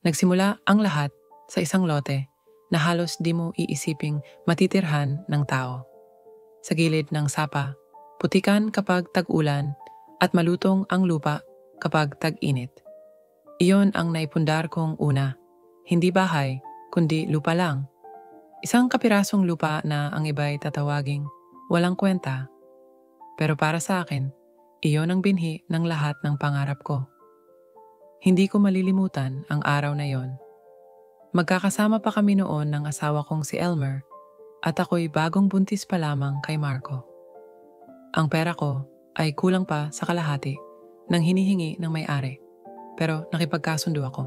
Nagsimula ang lahat sa isang lote na halos di mo iisiping matitirhan ng tao. Sa gilid ng sapa, putikan kapag tag-ulan at malutong ang lupa kapag tag-init. Iyon ang naipundar kong una, hindi bahay kundi lupa lang. Isang kapirasong lupa na ang iba'y tatawaging walang kwenta. Pero para sa akin, iyon ang binhi ng lahat ng pangarap ko. Hindi ko malilimutan ang araw na yon. Magkakasama pa kami noon ng asawa kong si Elmer at ako'y bagong buntis pa lamang kay Marco. Ang pera ko ay kulang pa sa kalahati ng hinihingi ng may-ari, pero nakipagkasundo ako.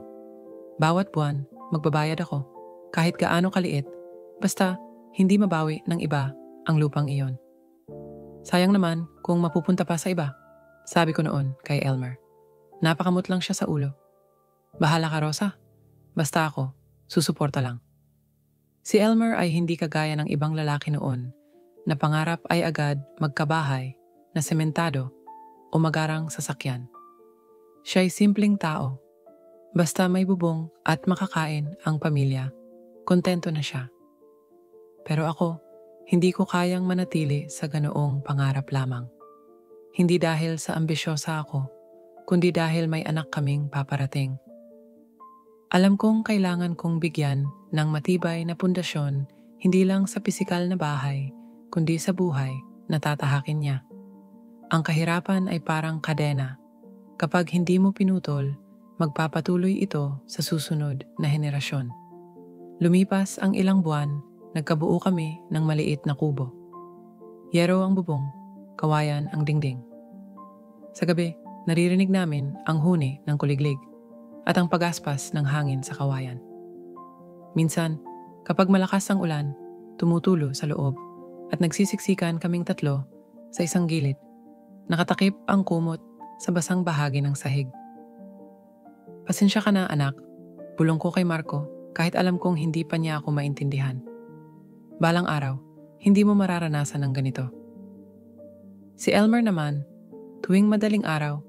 Bawat buwan, magbabayad ako, kahit gaano kaliit, basta hindi mabawi ng iba ang lupang iyon. Sayang naman kung mapupunta pa sa iba, sabi ko noon kay Elmer. Napakamot lang siya sa ulo. Bahala ka, Rosa. Basta ako, susuporta lang. Si Elmer ay hindi kagaya ng ibang lalaki noon na pangarap ay agad magkabahay na sementado o magarang sasakyan. Siya'y simpleng tao. Basta may bubong at makakain ang pamilya, kontento na siya. Pero ako, hindi ko kayang manatili sa ganoong pangarap lamang. Hindi dahil sa ambisyosa ako, kundi dahil may anak kaming paparating. Alam kong kailangan kong bigyan ng matibay na pundasyon hindi lang sa pisikal na bahay, kundi sa buhay na tatahakin niya. Ang kahirapan ay parang kadena. Kapag hindi mo pinutol, magpapatuloy ito sa susunod na henerasyon. Lumipas ang ilang buwan, nagkabuo kami ng maliit na kubo. Yero ang bubong, kawayan ang dingding. Sa gabi, naririnig namin ang huni ng kuliglig at ang pagaspas ng hangin sa kawayan. Minsan, kapag malakas ang ulan, tumutulo sa loob at nagsisiksikan kaming tatlo sa isang gilid. Nakatakip ang kumot sa basang bahagi ng sahig. Pasensya ka na, anak, bulong ko kay Marco kahit alam kong hindi pa niya ako maintindihan. Balang araw, hindi mo mararanasan ng ganito. Si Elmer naman, tuwing madaling araw,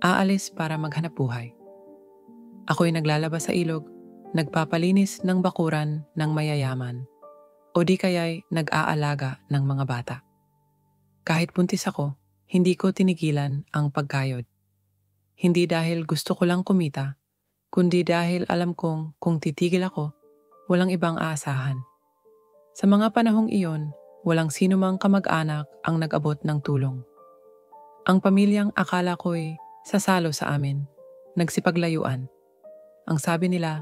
aalis para maghanap buhay. Ako'y naglalaba sa ilog, nagpapalinis ng bakuran ng mayayaman, o di kaya'y nag-aalaga ng mga bata. Kahit buntis ako, hindi ko tinigilan ang pagkayod. Hindi dahil gusto ko lang kumita, kundi dahil alam kong kung titigil ako, walang ibang aasahan. Sa mga panahong iyon, walang sinumang kamag-anak ang nag-abot ng tulong. Ang pamilyang akala ko'y sasalo sa amin, nagsipaglayuan. Ang sabi nila,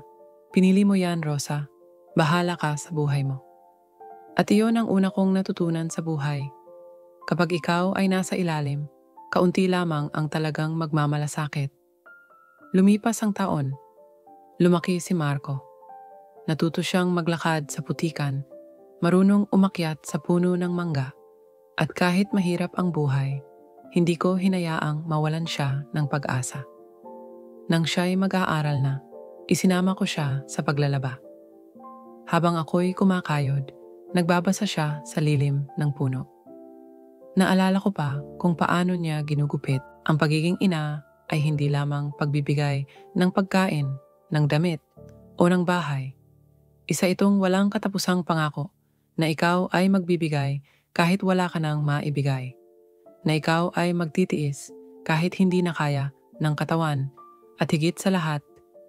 pinili mo yan, Rosa, bahala ka sa buhay mo. At iyon ang una kong natutunan sa buhay. Kapag ikaw ay nasa ilalim, kaunti lamang ang talagang magmamalasakit. Lumipas ang taon, lumaki si Marco. Natuto siyang maglakad sa putikan, marunong umakyat sa puno ng mangga, at kahit mahirap ang buhay, hindi ko hinayaang mawalan siya ng pag-asa. Nang siya'y mag-aaral na, isinama ko siya sa paglalaba. Habang ako'y kumakayod, nagbabasa siya sa lilim ng puno. Naalala ko pa kung paano niya ginugupit ang pagiging ina ay hindi lamang pagbibigay ng pagkain, ng damit, o ng bahay. Isa itong walang katapusang pangako na ikaw ay magbibigay kahit wala ka nang maibigay. Na ikaw ay magtitiis kahit hindi na kaya ng katawan, at higit sa lahat,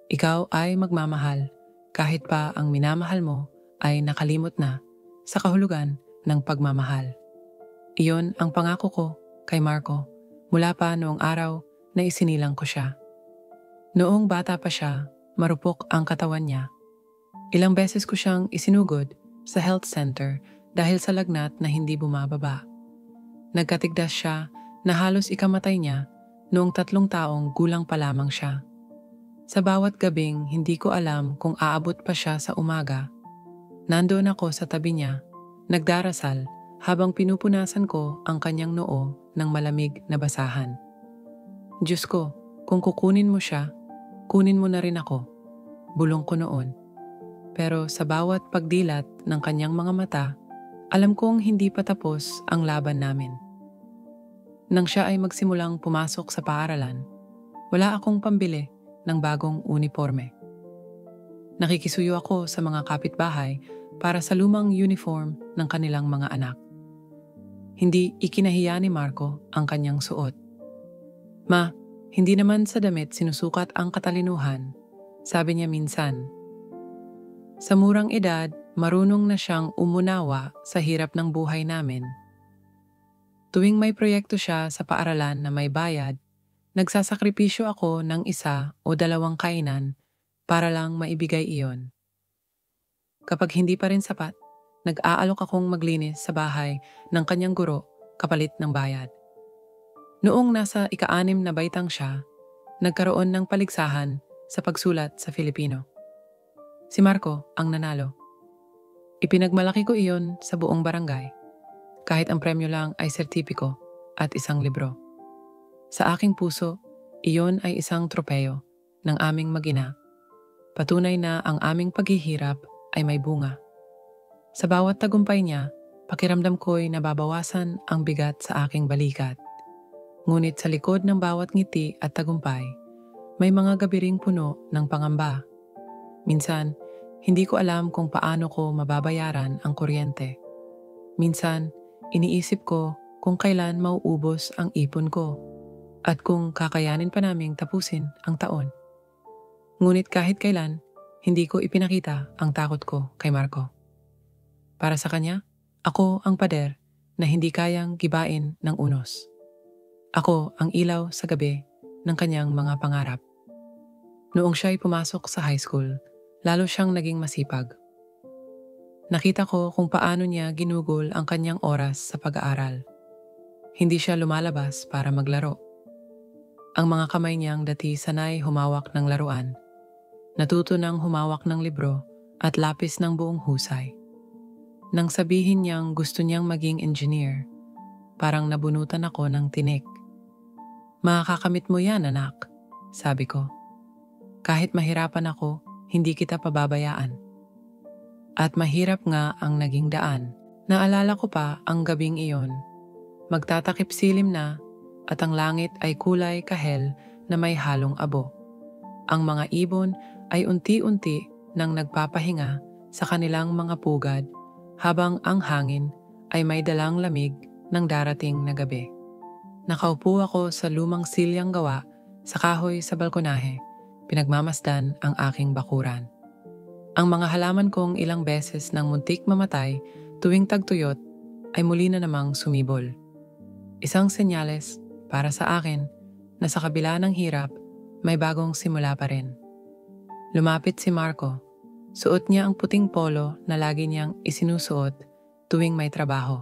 ikaw ay magmamahal kahit pa ang minamahal mo ay nakalimot na sa kahulugan ng pagmamahal. Iyon ang pangako ko kay Marco mula pa noong araw na isinilang ko siya. Noong bata pa siya, marupok ang katawan niya. Ilang beses ko siyang isinugod sa health center dahil sa lagnat na hindi bumababa. Nagkatigdas siya na halos ikamatay niya noong 3 taong gulang pa lamang siya. Sa bawat gabing hindi ko alam kung aabot pa siya sa umaga, nandoon ako sa tabi niya, nagdarasal habang pinupunasan ko ang kanyang noo ng malamig na basahan. Diyos ko, kung kukunin mo siya, kunin mo na rin ako, bulong ko noon. Pero sa bawat pagdilat ng kanyang mga mata, alam kong hindi pa tapos ang laban namin. Nang siya ay magsimulang pumasok sa paaralan, wala akong pambili ng bagong uniforme. Nakikisuyo ako sa mga kapitbahay para sa lumang uniform ng kanilang mga anak. Hindi ikinahiya ni Marco ang kanyang suot. Ma, hindi naman sa damit sinusukat ang katalinuhan, sabi niya minsan. Sa murang edad, marunong na siyang umunawa sa hirap ng buhay namin. Tuwing may proyekto siya sa paaralan na may bayad, nagsasakripisyo ako ng 1 o 2 kainan para lang maibigay iyon. Kapag hindi pa rin sapat, nag-aalok akong maglinis sa bahay ng kanyang guro kapalit ng bayad. Noong nasa ika-6 na baitang siya, nagkaroon ng paligsahan sa pagsulat sa Filipino. Si Marco ang nanalo. Ipinagmalaki ko iyon sa buong barangay, kahit ang premyo lang ay sertipiko at 1 libro. Sa aking puso, iyon ay isang tropeyo ng aming mag-ina. Patunay na ang aming paghihirap ay may bunga. Sa bawat tagumpay niya, pakiramdam ko'y nababawasan ang bigat sa aking balikat. Ngunit sa likod ng bawat ngiti at tagumpay, may mga gabi ring puno ng pangamba. Minsan, hindi ko alam kung paano ko mababayaran ang kuryente. Minsan, iniisip ko kung kailan mauubos ang ipon ko at kung kakayanin pa naming tapusin ang taon. Ngunit kahit kailan, hindi ko ipinakita ang takot ko kay Marco. Para sa kanya, ako ang pader na hindi kayang gibain ng unos. Ako ang ilaw sa gabi ng kanyang mga pangarap. Noong siya'y pumasok sa high school, lalo siyang naging masipag. Nakita ko kung paano niya ginugol ang kanyang oras sa pag-aaral. Hindi siya lumalabas para maglaro. Ang mga kamay niyang dati sanay humawak ng laruan. Natuto ng humawak ng libro at lapis ng buong husay. Nang sabihin niyang gusto niyang maging engineer, parang nabunutan ako ng tinik. Makakamit mo yan, anak, sabi ko. Kahit mahirapan ako, hindi kita pababayaan. At mahirap nga ang naging daan. Naalala ko pa ang gabing iyon. Magtatakip silim na at ang langit ay kulay kahel na may halong abo. Ang mga ibon ay unti-unti nang nagpapahinga sa kanilang mga pugad habang ang hangin ay may dalang lamig ng darating na gabi. Nakaupo ako sa lumang silyang gawa sa kahoy sa balkonahe. Pinagmamasdan ang aking bakuran. Ang mga halaman kong ilang beses nang muntik mamatay tuwing tagtuyot ay muli na namang sumibol. Isang senyales para sa akin na sa kabila ng hirap, may bagong simula pa rin. Lumapit si Marco. Suot niya ang puting polo na lagi niyang isinusuot tuwing may trabaho.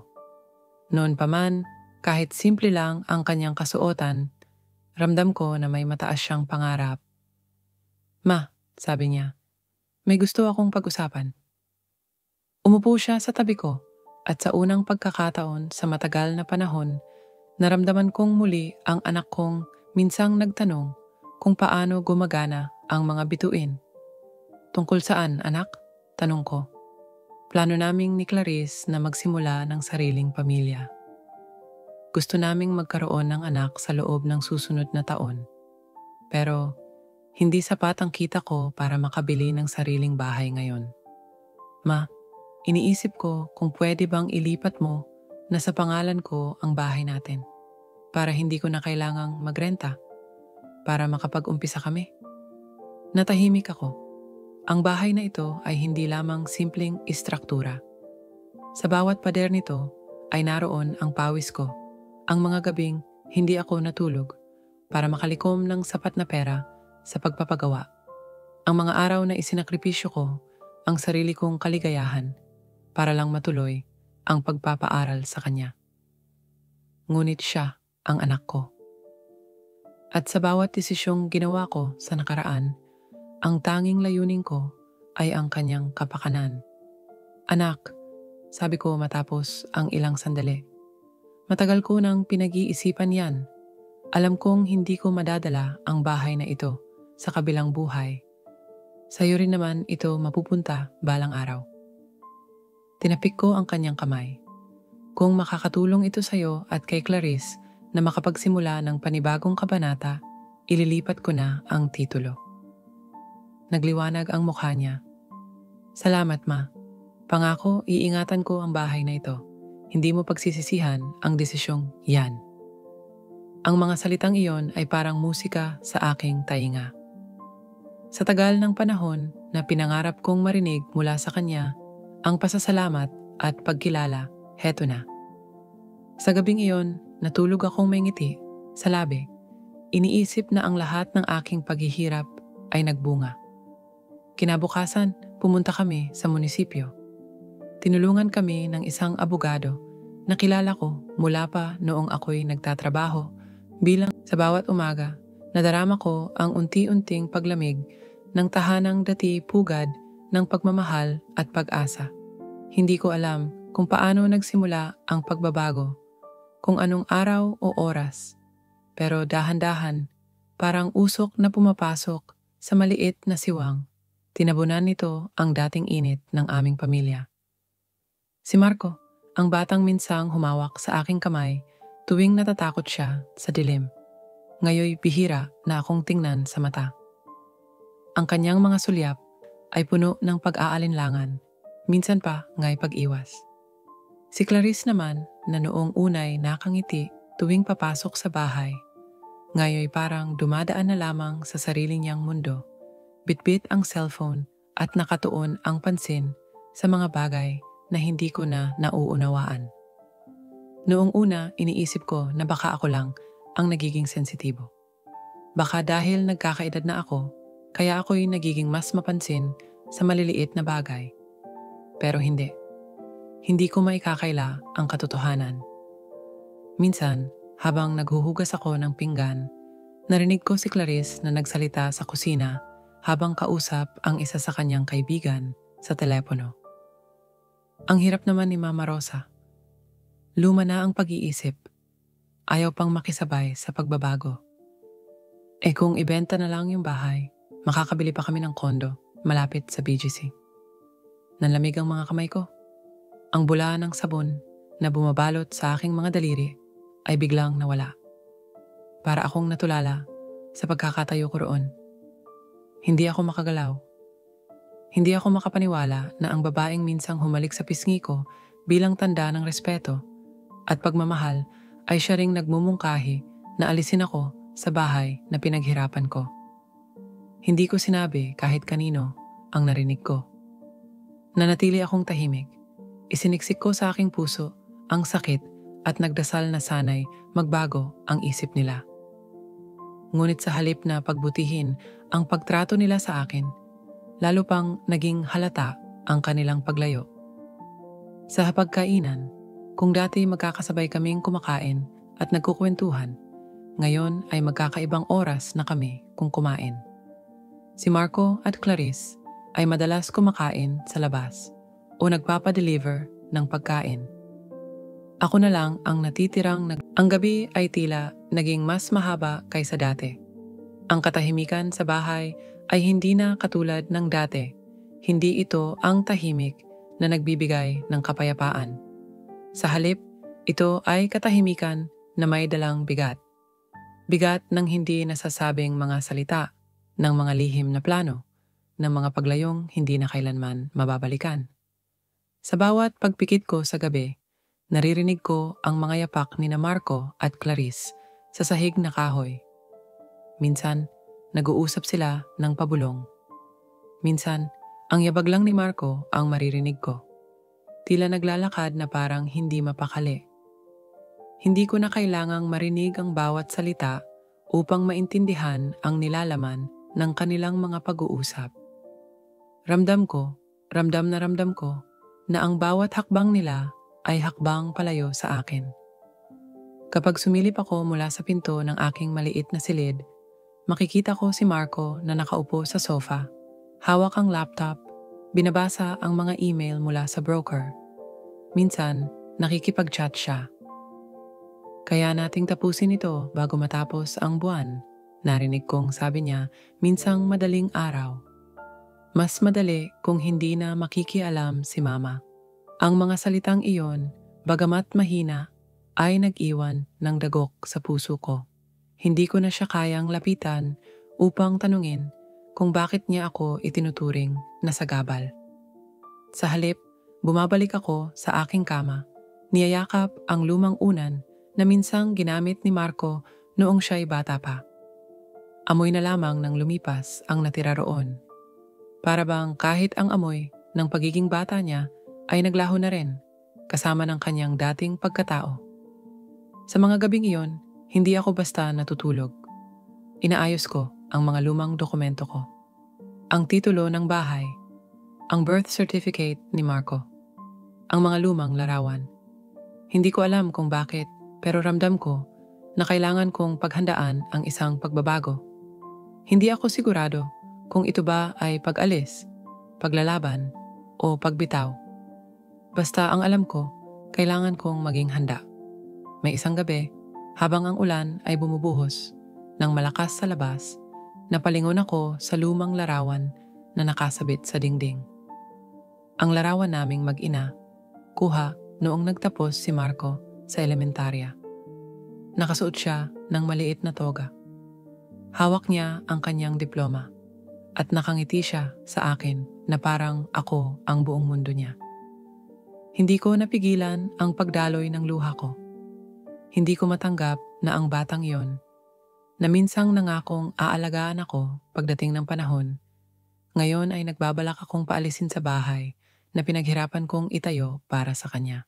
Noon pa man, kahit simple lang ang kanyang kasuotan, ramdam ko na may mataas siyang pangarap. Ma, sabi niya, may gusto akong pag-usapan. Umupo siya sa tabi ko at sa unang pagkakataon sa matagal na panahon, naramdaman kong muli ang anak kong minsang nagtanong kung paano gumagana ang mga bituin. Tungkol saan, anak? Tanong ko. Plano naming ni Clarice na magsimula ng sariling pamilya. Gusto naming magkaroon ng anak sa loob ng susunod na taon. Pero hindi sapat ang kita ko para makabili ng sariling bahay ngayon. Ma, iniisip ko kung pwede bang ilipat mo na sa pangalan ko ang bahay natin para hindi ko na kailangang magrenta para makapag-umpisa kami. Natahimik ako. Ang bahay na ito ay hindi lamang simpleng istruktura. Sa bawat pader nito ay naroon ang pawis ko, ang mga gabing hindi ako natulog para makalikom ng sapat na pera sa pagpapagawa. Ang mga araw na isinakripisyo ko ang sarili kong kaligayahan para lang matuloy ang pagpapaaral sa kanya. Ngunit siya ang anak ko. At sa bawat desisyong ginawa ko sa nakaraan, ang tanging layunin ko ay ang kanyang kapakanan. Anak, sabi ko matapos ang ilang sandali. Matagal ko nang pinag-iisipan yan. Alam kong hindi ko madadala ang bahay na ito sa kabilang buhay. Sa'yo rin naman ito mapupunta balang araw. Tinapik ko ang kanyang kamay. Kung makakatulong ito sa'yo at kay Clarice na makapagsimula ng panibagong kabanata, ililipat ko na ang titulo. Nagliwanag ang mukha niya Salamat, Ma. Pangako, iingatan ko ang bahay na ito. Hindi mo pagsisisihan ang desisyong yan. Ang mga salitang iyon ay parang musika sa aking tainga. Sa tagal ng panahon na pinangarap kong marinig mula sa kanya, ang pasasalamat at pagkilala, heto na. Sa gabing iyon, natulog akong may ngiti sa labi. Iniisip na ang lahat ng aking paghihirap ay nagbunga. Kinabukasan, pumunta kami sa munisipyo. Tinulungan kami ng isang abogado na kilala ko mula pa noong ako'y nagtatrabaho bilang sa bawat umaga nadarama ko ang unti-unting paglamig ng tahanang dati pugad ng pagmamahal at pag-asa. Hindi ko alam kung paano nagsimula ang pagbabago, kung anong araw o oras, pero dahan-dahan, parang usok na pumapasok sa maliit na siwang, tinabunan nito ang dating init ng aming pamilya. Si Marco, ang batang minsang humawak sa aking kamay tuwing natatakot siya sa dilim. Ngayoy bihira na akong tingnan sa mata. Ang kanyang mga sulyap ay puno ng pag-aalinlangan, minsan pa nga'y pag-iwas. Si Clarice naman na noong unay nakangiti tuwing papasok sa bahay, ngayoy parang dumadaan na lamang sa sarili niyang mundo, bitbit ang cellphone at nakatuon ang pansin sa mga bagay na hindi ko na nauunawaan. Noong una, iniisip ko na baka ako lang ang nagiging sensitibo. Baka dahil nagkakaedad na ako, kaya ako'y nagiging mas mapansin sa maliliit na bagay. Pero hindi. Hindi ko maikakaila ang katotohanan. Minsan, habang naghuhugas ako ng pinggan, narinig ko si Clarice na nagsalita sa kusina habang kausap ang isa sa kanyang kaibigan sa telepono. Ang hirap naman ni Mama Rosa. Luma na ang pag-iisip. Ayaw pang makisabay sa pagbabago. Kung ibenta na lang yung bahay, makakabili pa kami ng kondo malapit sa BGC. Nanlamig ang mga kamay ko. Ang bula ng sabon na bumabalot sa aking mga daliri ay biglang nawala. Para akong natulala sa pagkakatayo ko roon. Hindi ako makagalaw. Hindi ako makapaniwala na ang babaeng minsang humalik sa pisngi ko bilang tanda ng respeto at pagmamahal ay siya ring nagmumungkahi na alisin ako sa bahay na pinaghirapan ko. Hindi ko sinabi kahit kanino ang narinig ko. Nanatili akong tahimik. Isiniksik ko sa aking puso ang sakit at nagdasal na sanay magbago ang isip nila. Ngunit sa halip na pagbutihin ang pagtrato nila sa akin, lalo pang naging halata ang kanilang paglayo. Sa hapagkainan, kung dati magkakasabay kaming kumakain at nagkukwentuhan, ngayon ay magkakaibang oras na kami kung kumain. Si Marco at Clarice ay madalas kumakain sa labas o nagpapadeliver ng pagkain. Ako na lang ang natitirang ang gabi ay tila naging mas mahaba kaysa dati. Ang katahimikan sa bahay ay hindi na katulad ng dati. Hindi ito ang tahimik na nagbibigay ng kapayapaan. Sa halip, ito ay katahimikan na may dalang bigat. Bigat ng hindi nasasabing mga salita, ng mga lihim na plano, ng mga paglayong hindi na kailanman mababalikan. Sa bawat pagpikit ko sa gabi, naririnig ko ang mga yapak ni Marco at Clarice sa sahig na kahoy. Minsan, nag-uusap sila ng pabulong. Minsan, ang yabag lang ni Marco ang maririnig ko. Tila naglalakad na parang hindi mapakali. Hindi ko na kailangang marinig ang bawat salita upang maintindihan ang nilalaman ng kanilang mga pag-uusap. Ramdam ko na ang bawat hakbang nila ay hakbang palayo sa akin. Kapag sumilip ako mula sa pinto ng aking maliit na silid, makikita ko si Marco na nakaupo sa sofa, hawak ang laptop, binabasa ang mga email mula sa broker. Minsan, nakikipag-chat siya. Kaya nating tapusin ito bago matapos ang buwan, narinig kong sabi niya minsang madaling araw. Mas madali kung hindi na makikialam si Mama. Ang mga salitang iyon, bagamat mahina, ay nag-iwan ng dagok sa puso ko. Hindi ko na siya kayang lapitan upang tanungin kung bakit niya ako itinuturing na sagabal. Sa halip, bumabalik ako sa aking kama, niyayakap ang lumang unan na minsang ginamit ni Marco noong siya'y bata pa. Amoy na lamang ng lumipas ang natira roon. Para bang kahit ang amoy ng pagiging bata niya ay naglaho na rin, kasama ng kanyang dating pagkatao. Sa mga gabing iyon, hindi ako basta natutulog. Inaayos ko ang mga lumang dokumento ko. Ang titulo ng bahay, ang birth certificate ni Marco, ang mga lumang larawan. Hindi ko alam kung bakit, pero ramdam ko na kailangan kong paghandaan ang isang pagbabago. Hindi ako sigurado kung ito ba ay pag-alis, paglalaban, o pagbitaw. Basta ang alam ko, kailangan kong maging handa. May isang gabi, habang ang ulan ay bumubuhos ng malakas sa labas, napalingon ako sa lumang larawan na nakasabit sa dingding. Ang larawan naming mag-ina, kuha noong nagtapos si Marco sa elementarya. Nakasuot siya ng maliit na toga. Hawak niya ang kanyang diploma at nakangiti siya sa akin na parang ako ang buong mundo niya. Hindi ko napigilan ang pagdaloy ng luha ko. Hindi ko matanggap na ang batang iyon, na minsang nangakong aalagaan ako pagdating ng panahon, ngayon ay nagbabalak akong paalisin sa bahay na pinaghirapan kong itayo para sa kanya.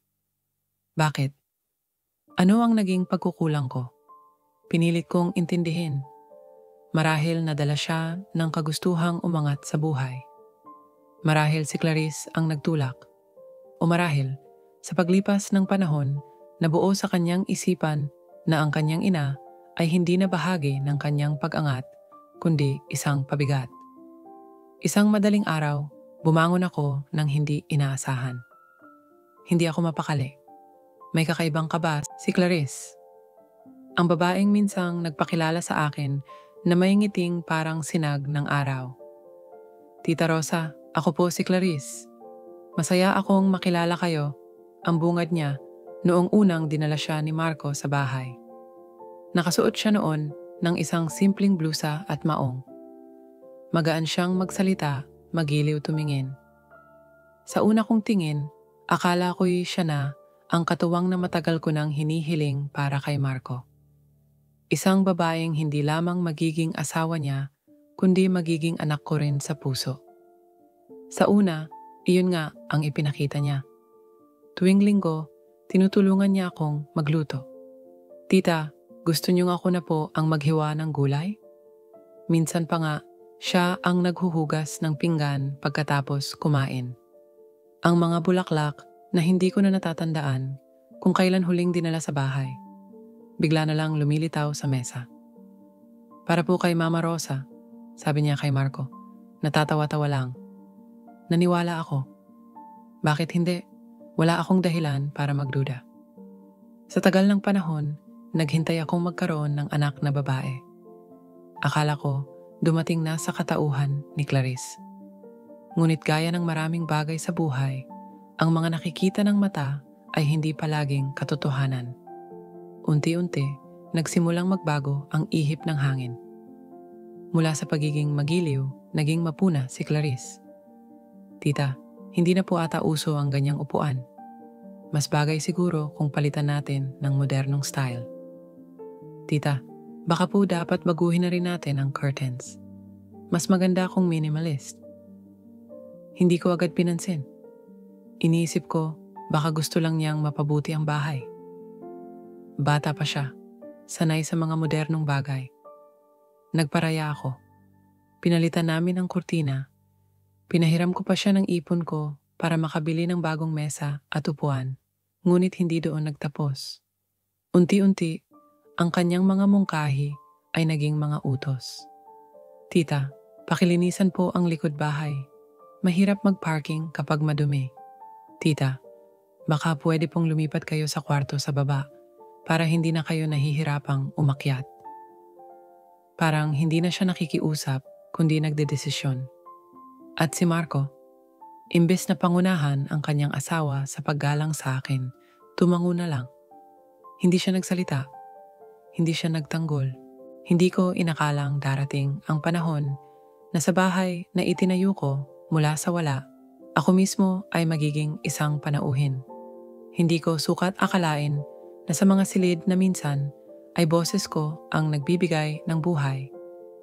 Bakit? Ano ang naging pagkukulang ko? Pinilit kong intindihin. Marahil nadala siya ng kagustuhang umangat sa buhay. Marahil si Clarice ang nagtulak. O marahil, sa paglipas ng panahon, nabuo sa kanyang isipan na ang kanyang ina ay hindi na bahagi ng kanyang pag-angat, kundi isang pabigat. Isang madaling araw, bumangon ako ng hindi inaasahan. Hindi ako mapakali. May kakaibang kabas si Clarice. Ang babaeng minsang nagpakilala sa akin na may ngiting parang sinag ng araw. Tita Rosa, ako po si Clarice. Masaya akong makilala kayo, ang bungad niya noong unang dinala siya ni Marco sa bahay. Nakasuot siya noon ng isang simpleng blusa at maong. Magaan siyang magsalita, magiliw tumingin. Sa una kong tingin, akala ko'y siya na ang katuwang na matagal ko nang hinihiling para kay Marco. Isang babaeng hindi lamang magiging asawa niya, kundi magiging anak ko rin sa puso. Sa una, iyon nga ang ipinakita niya. Tuwing linggo, tinutulungan niya akong magluto. Tita, gusto niyong ako na po ang maghiwa ng gulay? Minsan pa nga, siya ang naghuhugas ng pinggan pagkatapos kumain. Ang mga bulaklak na hindi ko na natatandaan kung kailan huling dinala sa bahay. Bigla na lang lumilitaw sa mesa. Para po kay Mama Rosa, sabi niya kay Marco. Natatawa-tawa lang. Naniwala ako. Bakit hindi? Wala akong dahilan para magduda. Sa tagal ng panahon, naghintay akong magkaroon ng anak na babae. Akala ko, dumating na sa katauhan ni Clarice. Ngunit gaya ng maraming bagay sa buhay, ang mga nakikita ng mata ay hindi palaging katotohanan. Unti-unti, nagsimulang magbago ang ihip ng hangin. Mula sa pagiging magiliw, naging mapuna si Clarice. Tita, hindi na po ata uso ang ganyang upuan. Mas bagay siguro kung palitan natin ng modernong style. Tita, baka po dapat baguhin na rin natin ang curtains. Mas maganda kung minimalist. Hindi ko agad pinansin. Iniisip ko, baka gusto lang niyang mapabuti ang bahay. Bata pa siya, sanay sa mga modernong bagay. Nagparaya ako. Pinalitan namin ang kurtina. Pinahiram ko pa siya ng ipon ko para makabili ng bagong mesa at upuan, ngunit hindi doon nagtapos. Unti-unti, ang kanyang mga mungkahi ay naging mga utos. Tita, pakilinisan po ang likod bahay. Mahirap mag-parking kapag madumi. Tita, baka pwede pong lumipat kayo sa kwarto sa baba para hindi na kayo nahihirapang umakyat. Parang hindi na siya nakikiusap kundi nagdedesisyon. At si Marco, imbes na pangunahan ang kanyang asawa sa paggalang sa akin, tumango na lang. Hindi siya nagsalita. Hindi siya nagtanggol. Hindi ko inakalang darating ang panahon na sa bahay na itinayo ko mula sa wala, Ako mismo ay magiging isang panauhin. Hindi ko sukat akalain na sa mga silid na minsan ay boses ko ang nagbibigay ng buhay.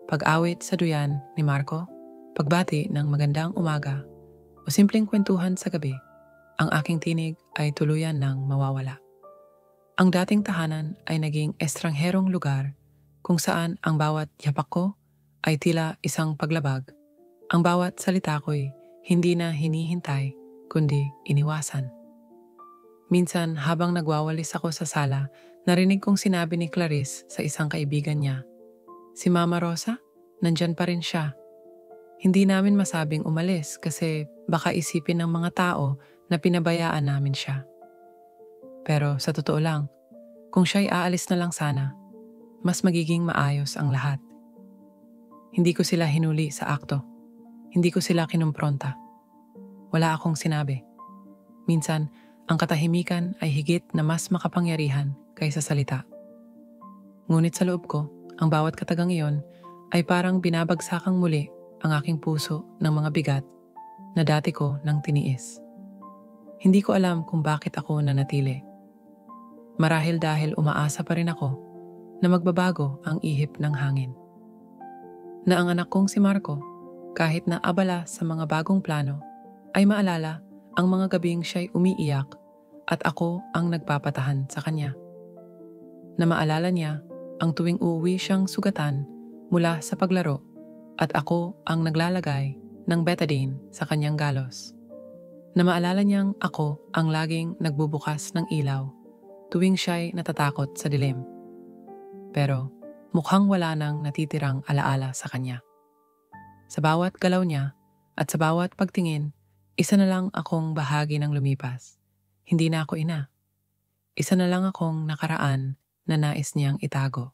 Pag-awit sa duyan ni Marco, pagbati ng magandang umaga, o simpleng kwentuhan sa gabi, ang aking tinig ay tuluyan ng mawawala. Ang dating tahanan ay naging estrangherong lugar kung saan ang bawat yapak ko ay tila isang paglabag. Ang bawat salita ko'y hindi na hinihintay kundi iniwasan. Minsan habang nagwawalis ako sa sala, narinig kong sinabi ni Clarice sa isang kaibigan niya, "Si Mama Rosa, nandyan pa rin siya." Hindi namin masabing umalis kasi baka isipin ng mga tao na pinabayaan namin siya. Pero sa totoo lang, kung siya'y aalis na lang sana, mas magiging maayos ang lahat. Hindi ko sila hinuli sa akto. Hindi ko sila kinumpronta. Wala akong sinabi. Minsan, ang katahimikan ay higit na mas makapangyarihan kaysa salita. Ngunit sa loob ko, ang bawat katagang iyon ay parang binabagsakang muli ang aking puso ng mga bigat na dati ko nang tiniis. Hindi ko alam kung bakit ako nanatili. Marahil dahil umaasa pa rin ako na magbabago ang ihip ng hangin. Na ang anak kong si Marco, kahit na abala sa mga bagong plano, ay maalala ang mga gabing siya'y umiiyak at ako ang nagpapatahan sa kanya. Na maalala niya ang tuwing uuwi siyang sugatan mula sa paglaro at ako ang naglalagay ng betadine sa kanyang galos. Na maalala niyang ako ang laging nagbubukas ng ilaw tuwing siya'y natatakot sa dilim. Pero mukhang wala nang natitirang alaala sa kanya. Sa bawat galaw niya at sa bawat pagtingin, isa na lang akong bahagi ng lumipas. Hindi na ako ina. Isa na lang akong nakaraan na nais niyang itago.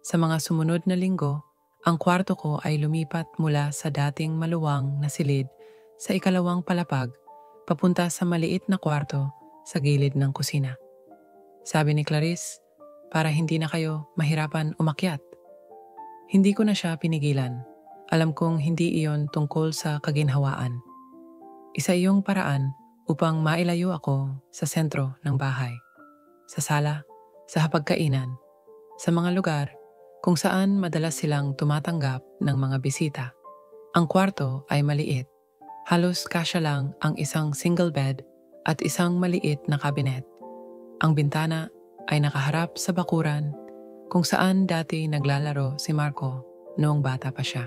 Sa mga sumunod na linggo, ang kwarto ko ay lumipat mula sa dating maluwang na silid sa ikalawang palapag papunta sa maliit na kwarto sa gilid ng kusina. Sabi ni Clarice, para hindi na kayo mahirapan umakyat. Hindi ko na siya pinigilan. Alam kong hindi iyon tungkol sa kaginhawaan. Isa iyong paraan upang mailayo ako sa sentro ng bahay. Sa sala, sa hapagkainan, sa mga lugar kung saan madalas silang tumatanggap ng mga bisita. Ang kwarto ay maliit. Halos kasya lang ang isang single bed at isang maliit na kabinet. Ang bintana ay nakaharap sa bakuran kung saan dati naglalaro si Marco noong bata pa siya.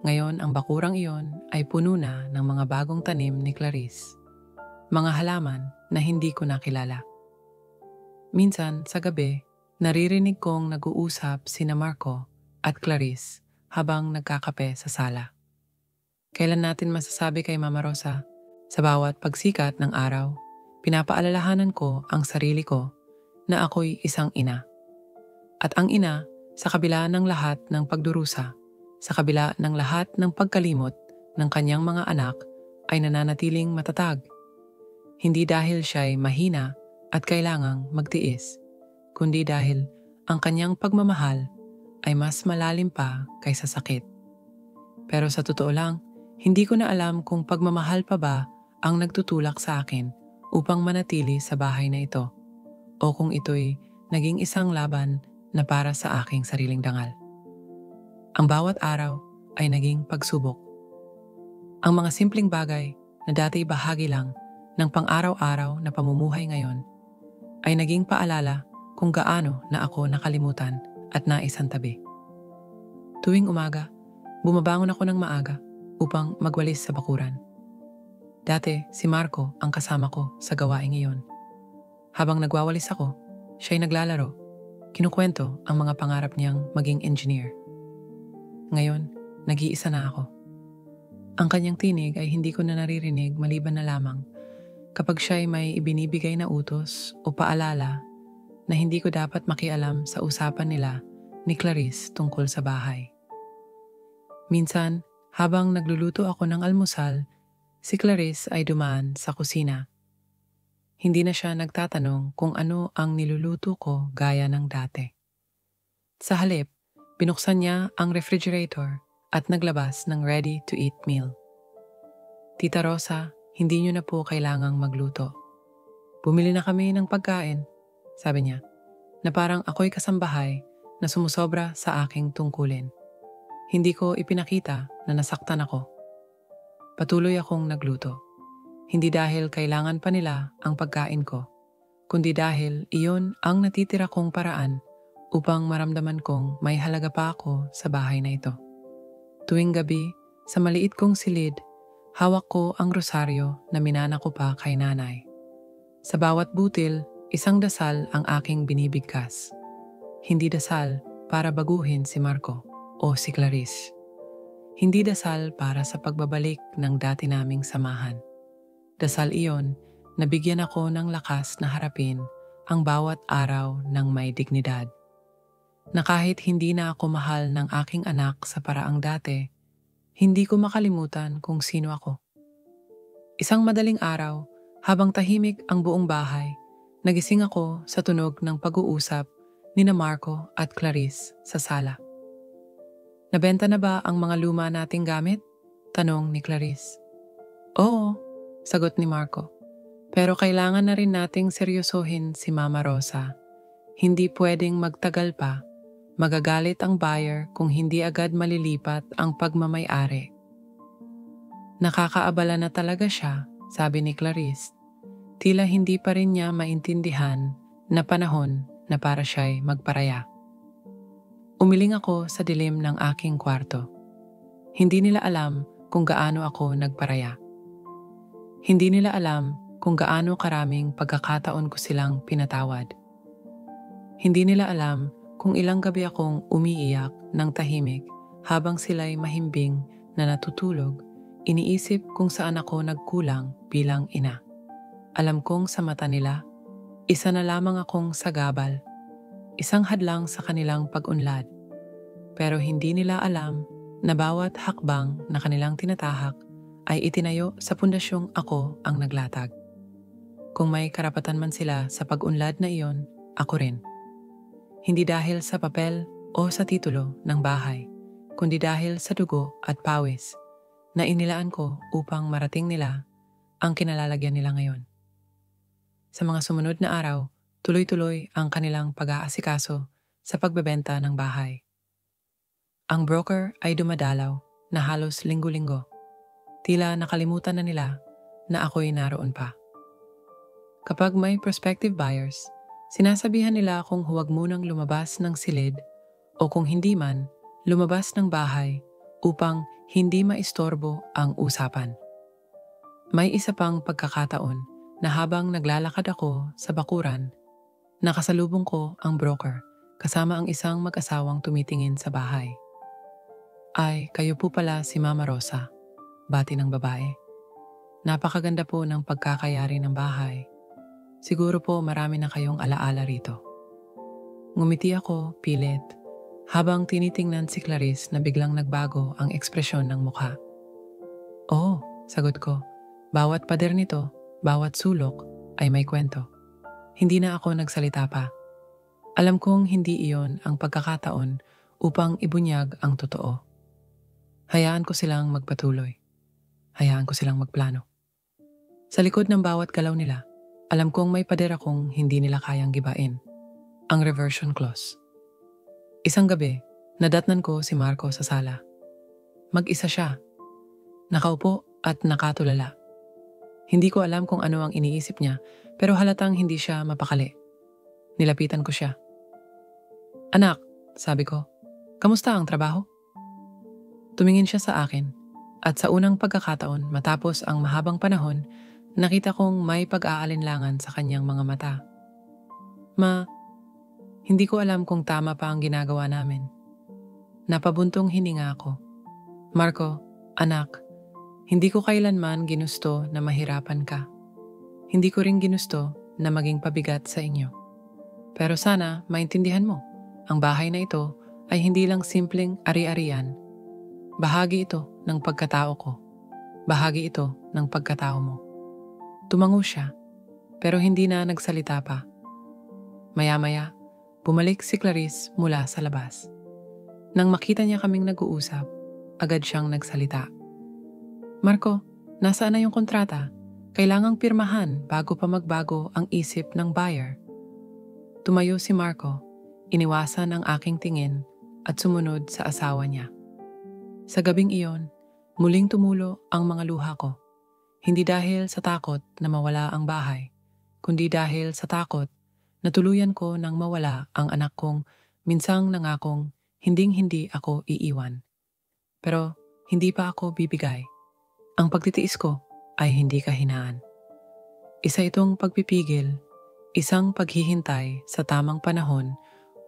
Ngayon ang bakurang iyon ay puno na ng mga bagong tanim ni Clarice. Mga halaman na hindi ko nakilala. Minsan sa gabi, naririnig kong nag-uusap sina Marco at Clarice habang nagkakape sa sala. Kailan natin masasabi kay Mama Rosa? Sa bawat pagsikat ng araw, pinapaalalahanan ko ang sarili ko na ako'y isang ina. At ang ina, sa kabila ng lahat ng pagdurusa, sa kabila ng lahat ng pagkalimot ng kanyang mga anak, ay nananatiling matatag. Hindi dahil siya'y mahina at kailangang magtiis, kundi dahil ang kanyang pagmamahal ay mas malalim pa kaysa sakit. Pero sa totoo lang, hindi ko na alam kung pagmamahal pa ba ang nagtutulak sa akin upang manatili sa bahay na ito, o kung ito'y naging isang laban na para sa aking sariling dangal. Ang bawat araw ay naging pagsubok. Ang mga simpleng bagay na dati bahagi lang ng pang-araw-araw na pamumuhay ngayon ay naging paalala kung gaano na ako nakalimutan at naisantabi. Tuwing umaga, bumabangon ako ng maaga upang magwalis sa bakuran. Dati si Marco ang kasama ko sa gawaing iyon. Habang nagwawalis ako, siya'y naglalaro. Kinukwento ang mga pangarap niyang maging engineer. Ngayon, nag-iisa na ako. Ang kanyang tinig ay hindi ko na naririnig maliban na lamang kapag siya'y may ibinibigay na utos o paalala na hindi ko dapat makialam sa usapan nila ni Clarice tungkol sa bahay. Minsan, habang nagluluto ako ng almusal, si Clarice ay dumaan sa kusina. Hindi na siya nagtatanong kung ano ang niluluto ko gaya ng dati. Sa halip, binuksan niya ang refrigerator at naglabas ng ready-to-eat meal. Tita Rosa, hindi niyo na po kailangang magluto. Bumili na kami ng pagkain, sabi niya, na parang ako'y kasambahay na sumusobra sa aking tungkulin. Hindi ko ipinakita na nasaktan ako. Patuloy akong nagluto. Hindi dahil kailangan pa nila ang pagkain ko, kundi dahil iyon ang natitira kong paraan upang maramdaman kong may halaga pa ako sa bahay na ito. Tuwing gabi, sa maliit kong silid, hawak ko ang rosaryo na minana ko pa kay nanay. Sa bawat butil, isang dasal ang aking binibigkas. Hindi dasal para baguhin si Marco o si Clarice. Hindi dasal para sa pagbabalik ng dati naming samahan. Dasal iyon na bigyan ako ng lakas na harapin ang bawat araw ng may dignidad. Na kahit hindi na ako mahal ng aking anak sa paraang dati, hindi ko makalimutan kung sino ako. Isang madaling araw, habang tahimik ang buong bahay, nagising ako sa tunog ng pag-uusap nina Marco at Clarice sa sala. Nabenta na ba ang mga luma nating gamit? Tanong ni Clarice. Oo, sagot ni Marco. Pero kailangan na rin nating seryosohin si Mama Rosa. Hindi pwedeng magtagal pa. Magagalit ang buyer kung hindi agad malilipat ang pagmamay-ari. Nakakaabala na talaga siya, sabi ni Clarice. Tila hindi pa rin niya maintindihan na panahon na para siya'y magparaya. Umiling ako sa dilim ng aking kwarto. Hindi nila alam kung gaano ako nagparaya. Hindi nila alam kung gaano karaming pagkakataon ko silang pinatawad. Hindi nila alam kung ilang gabi akong umiiyak ng tahimik habang sila'y mahimbing na natutulog, iniisip kung saan ako nagkulang bilang ina. Alam kong sa mata nila, isa na lamang akong sagabal, isang hadlang sa kanilang pag-unlad. Pero hindi nila alam na bawat hakbang na kanilang tinatahak ay itinayo sa pundasyong ako ang naglatag. Kung may karapatan man sila sa pag-unlad na iyon, ako rin. Hindi dahil sa papel o sa titulo ng bahay, kundi dahil sa dugo at pawis na inilaan ko upang marating nila ang kinalalagyan nila ngayon. Sa mga sumunod na araw, tuloy-tuloy ang kanilang pag-aasikaso sa pagbebenta ng bahay. Ang broker ay dumadalaw na halos linggo-linggo. Tila nakalimutan na nila na ako'y naroon pa. Kapag may prospective buyers, sinasabihan nila akong huwag munang lumabas ng silid o kung hindi man, lumabas ng bahay upang hindi maistorbo ang usapan. May isa pang pagkakataon na habang naglalakad ako sa bakuran, nakasalubong ko ang broker kasama ang isang mag-asawang tumitingin sa bahay. Ay, kayo po pala si Mama Rosa, bati ng babae. Napakaganda po ng pagkakayari ng bahay. Siguro po marami na kayong alaala rito. Ngumiti ako, pilit, habang tinitingnan si Clarice na biglang nagbago ang ekspresyon ng mukha. Oo, sagot ko, bawat pader nito, bawat sulok ay may kwento. Hindi na ako nagsalita pa. Alam kong hindi iyon ang pagkakataon upang ibunyag ang totoo. Hayaan ko silang magpatuloy. Hayaan ko silang magplano. Sa likod ng bawat galaw nila, alam kong may pader akong hindi nila kayang gibain. Ang reversion clause. Isang gabi, nadatnan ko si Marco sa sala. Mag-isa siya. Nakaupo at nakatulala. Hindi ko alam kung ano ang iniisip niya, pero halatang hindi siya mapakali. Nilapitan ko siya. Anak, sabi ko, kamusta ang trabaho? Tumingin siya sa akin, at sa unang pagkakataon matapos ang mahabang panahon, nakita kong may pag-aalinlangan sa kanyang mga mata. Hindi ko alam kung tama pa ang ginagawa namin. Napabuntong hininga ako. Marco, anak, hindi ko kailanman ginusto na mahirapan ka. Hindi ko rin ginusto na maging pabigat sa inyo. Pero sana maintindihan mo, ang bahay na ito ay hindi lang simpleng ari-arian. Bahagi ito ng pagkatao ko. Bahagi ito ng pagkatao mo. Tumango siya, pero hindi na nagsalita pa. Maya-maya, bumalik si Clarice mula sa labas. Nang makita niya kaming nag-uusap, agad siyang nagsalita. Marco, Nasaan na yung kontrata? Kailangang pirmahan bago pa magbago ang isip ng buyer. Tumayo si Marco, iniwasan ang aking tingin at sumunod sa asawa niya. Sa gabing iyon, muling tumulo ang mga luha ko. Hindi dahil sa takot na mawala ang bahay, kundi dahil sa takot na tuluyan ko nang mawala ang anak kong minsang nangakong hinding-hindi ako iiwan. Pero hindi pa ako bibigay. Ang pagtitiis ko ay hindi kahinaan. Isa itong pagpipigil, isang paghihintay sa tamang panahon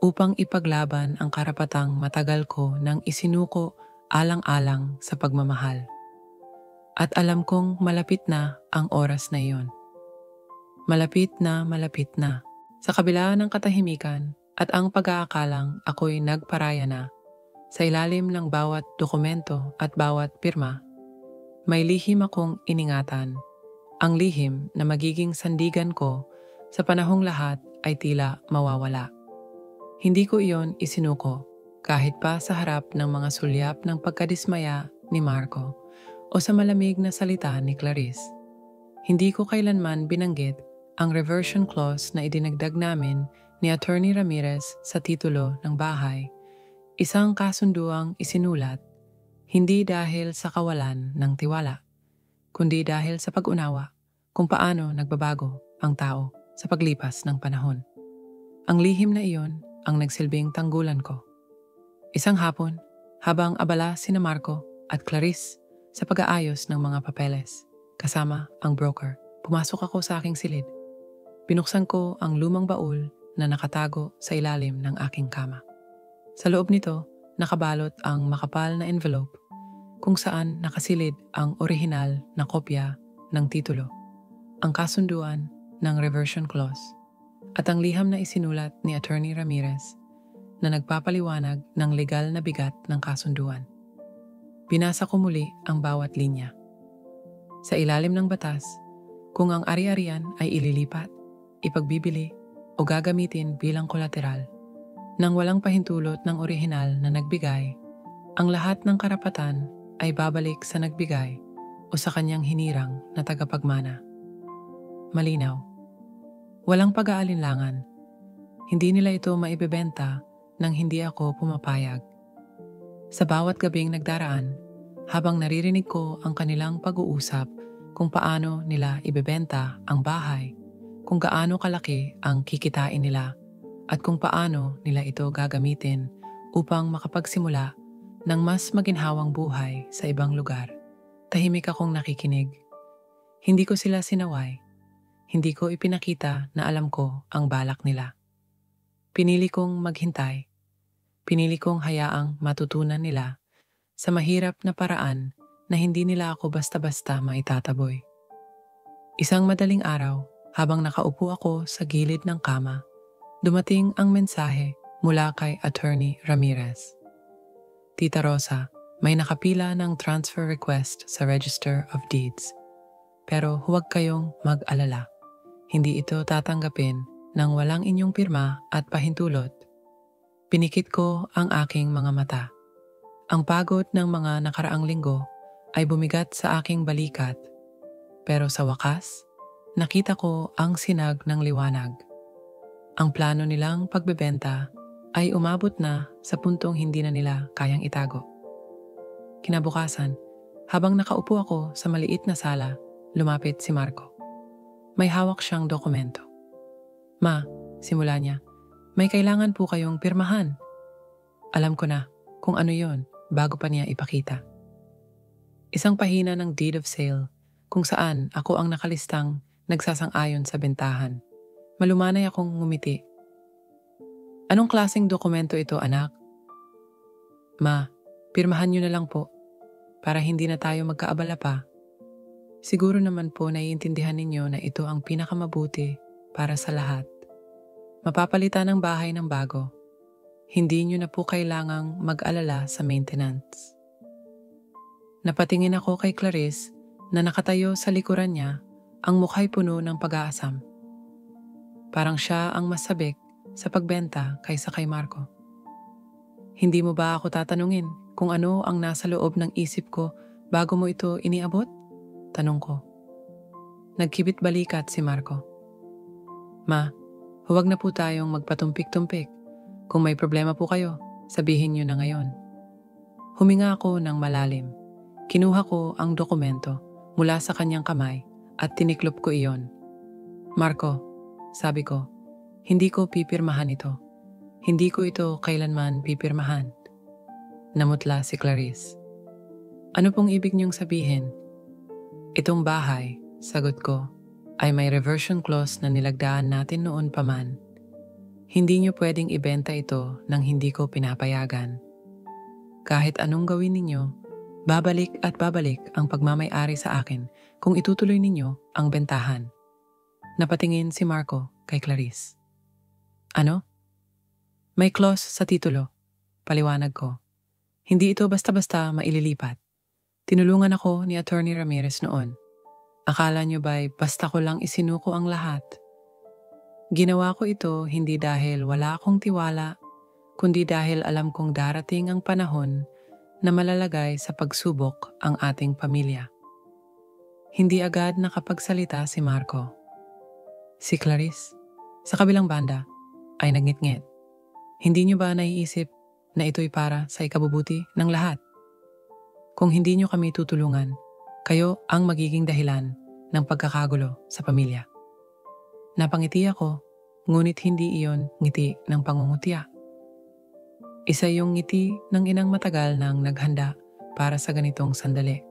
upang ipaglaban ang karapatang matagal ko nang isinuko alang-alang sa pagmamahal. At alam kong malapit na ang oras na iyon. Malapit na. Sa kabila ng katahimikan at ang pag-aakalang ako'y nagparaya na, sa ilalim ng bawat dokumento at bawat pirma, may lihim akong iningatan, ang lihim na magiging sandigan ko sa panahong lahat ay tila mawawala. Hindi ko iyon isinuko kahit pa sa harap ng mga sulyap ng pagkadismaya ni Marco o sa malamig na salita ni Clarice. Hindi ko kailanman binanggit ang reversion clause na idinagdag namin ni Attorney Ramirez sa titulo ng bahay, isang kasunduang isinulat hindi dahil sa kawalan ng tiwala, kundi dahil sa pag-unawa kung paano nagbabago ang tao sa paglipas ng panahon. Ang lihim na iyon ang nagsilbing tanggulan ko. Isang hapon, habang abala sina Marco at Clarice sa pag-aayos ng mga papeles, kasama ang broker, pumasok ako sa aking silid. Binuksan ko ang lumang baul na nakatago sa ilalim ng aking kama. Sa loob nito, nakabalot ang makapal na envelope kung saan nakasilid ang orihinal na kopya ng titulo, ang kasunduan ng reversion clause, at ang liham na isinulat ni Attorney Ramirez na nagpapaliwanag ng legal na bigat ng kasunduan. Binasa ko muli ang bawat linya. Sa ilalim ng batas, kung ang ari-arian ay ililipat, ipagbibili o gagamitin bilang kolateral, nang walang pahintulot ng orihinal na nagbigay, ang lahat ng karapatan ay babalik sa nagbigay o sa kanyang hinirang na tagapagmana. Malinaw. Walang pag-aalinlangan. Hindi nila ito maibebenta nang hindi ako pumapayag. Sa bawat gabing nagdaraan, habang naririnig ko ang kanilang pag-uusap kung paano nila ibebenta ang bahay, kung gaano kalaki ang kikitain nila, at kung paano nila ito gagamitin upang makapagsimula ng mas maginhawang buhay sa ibang lugar. Tahimik akong nakikinig. Hindi ko sila sinaway. Hindi ko ipinakita na alam ko ang balak nila. Pinili kong maghintay. Pinili kong hayaang matutunan nila sa mahirap na paraan na hindi nila ako basta-basta maitataboy. Isang madaling araw, habang nakaupo ako sa gilid ng kama, dumating ang mensahe mula kay Attorney Ramirez. Tita Rosa, may nakapila ng transfer request sa Register of Deeds. Pero huwag kayong mag-alala. Hindi ito tatanggapin nang walang inyong pirma at pahintulot. Pinikit ko ang aking mga mata. Ang pagod ng mga nakaraang linggo ay bumigat sa aking balikat. Pero sa wakas, nakita ko ang sinag ng liwanag. Ang plano nilang pagbebenta ay umabot na sa puntong hindi na nila kayang itago. Kinabukasan, habang nakaupo ako sa maliit na sala, lumapit si Marco. May hawak siyang dokumento. Ma, simula niya, may kailangan po kayong pirmahan. Alam ko na kung ano yon bago pa niya ipakita. Isang pahina ng deed of sale kung saan ako ang nakalistang nagsasang-ayon sa bentahan. Malumanay akong ngumiti. Anong klaseng dokumento ito, anak? Ma, pirmahan niyo na lang po para hindi na tayo magkaabala pa. Siguro naman po naiintindihan ninyo na ito ang pinakamabuti para sa lahat. Mapapalitan ang bahay ng bago. Hindi niyo na po kailangang mag-alala sa maintenance. Napatingin ako kay Clarice na nakatayo sa likuran niya, ang mukha'y puno ng pag-aasam. Parang siya ang mas sabik sa pagbenta kaysa kay Marco. Hindi mo ba ako tatanungin kung ano ang nasa loob ng isip ko bago mo ito iniabot? tanong ko. Nagkibit balikat si Marco. Ma, huwag na po tayong magpatumpik-tumpik. Kung may problema po kayo, sabihin niyo na ngayon. Huminga ako ng malalim. Kinuha ko ang dokumento mula sa kanyang kamay at tiniklop ko iyon. Marco, sabi ko, hindi ko pipirmahan ito. Hindi ko ito kailanman pipirmahan. Namutla si Clarice. Ano pong ibig niyong sabihin? Itong bahay, sagot ko, ay may reversion clause na nilagdaan natin noon pa man. Hindi niyo pwedeng ibenta ito nang hindi ko pinapayagan. Kahit anong gawin ninyo, babalik at babalik ang pagmamay-ari sa akin kung itutuloy ninyo ang bentahan. Napatingin si Marco kay Clarice. Ano? May clause sa titulo. Paliwanag ko. Hindi ito basta-basta maililipat. Tinulungan ako ni Attorney Ramirez noon. Akala niyo ba'y basta ko lang isinuko ang lahat? Ginawa ko ito hindi dahil wala akong tiwala, kundi dahil alam kong darating ang panahon na malalagay sa pagsubok ang ating pamilya. Hindi agad nakapagsalita si Marco. Si Clarice, sa kabilang banda, ay nagngit-ngit. Hindi niyo ba naiisip na ito'y para sa ikabubuti ng lahat? Kung hindi niyo kami tutulungan, kayo ang magiging dahilan ng pagkakagulo sa pamilya. Napangiti ako, ngunit hindi iyon ngiti ng pangungutya. Isa yung ngiti ng inang matagal nang naghanda para sa ganitong sandali.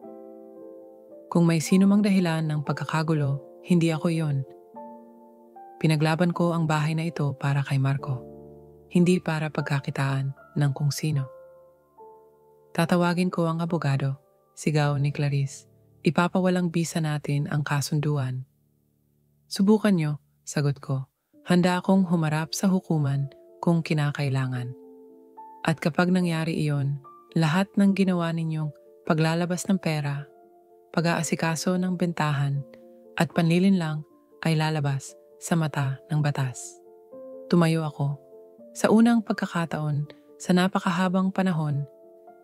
Kung may sino mang dahilan ng pagkakagulo, hindi ako iyon. Pinaglaban ko ang bahay na ito para kay Marco, hindi para pagkakitaan ng kung sino. Tatawagin ko ang abogado, sigaw ni Clarice. Ipapawalang bisa natin ang kasunduan. Subukan nyo, sagot ko. Handa akong humarap sa hukuman kung kinakailangan. At kapag nangyari iyon, lahat ng ginawa ninyong paglalabas ng pera, pag-aasikaso ng bentahan, at panlilin lang ay lalabas sa mata ng batas. Tumayo ako. Sa unang pagkakataon, sa napakahabang panahon,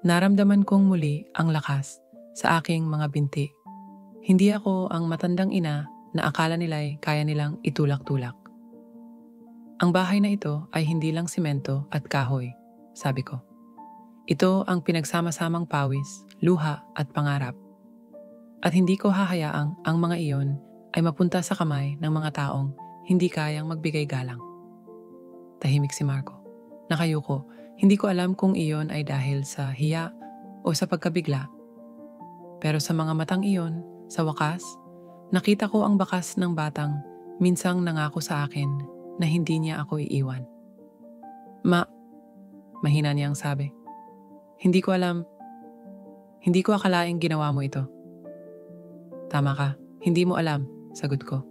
naramdaman kong muli ang lakas sa aking mga binti. Hindi ako ang matandang ina na akala nila'y kaya nilang itulak-tulak. Ang bahay na ito ay hindi lang simento at kahoy, sabi ko. Ito ang pinagsama-samang pawis, luha at pangarap. At hindi ko hahayaang ang mga iyon ay mapunta sa kamay ng mga taong hindi kayang magbigay galang. Tahimik si Marco. Nakayuko, hindi ko alam kung iyon ay dahil sa hiya o sa pagkabigla. Pero sa mga matang iyon, sa wakas, nakita ko ang bakas ng batang minsang nangako sa akin na hindi niya ako iiwan. Mahina niyang sabi. Hindi ko akalaing ginawa mo ito. Tama ka, hindi mo alam, sagot ko.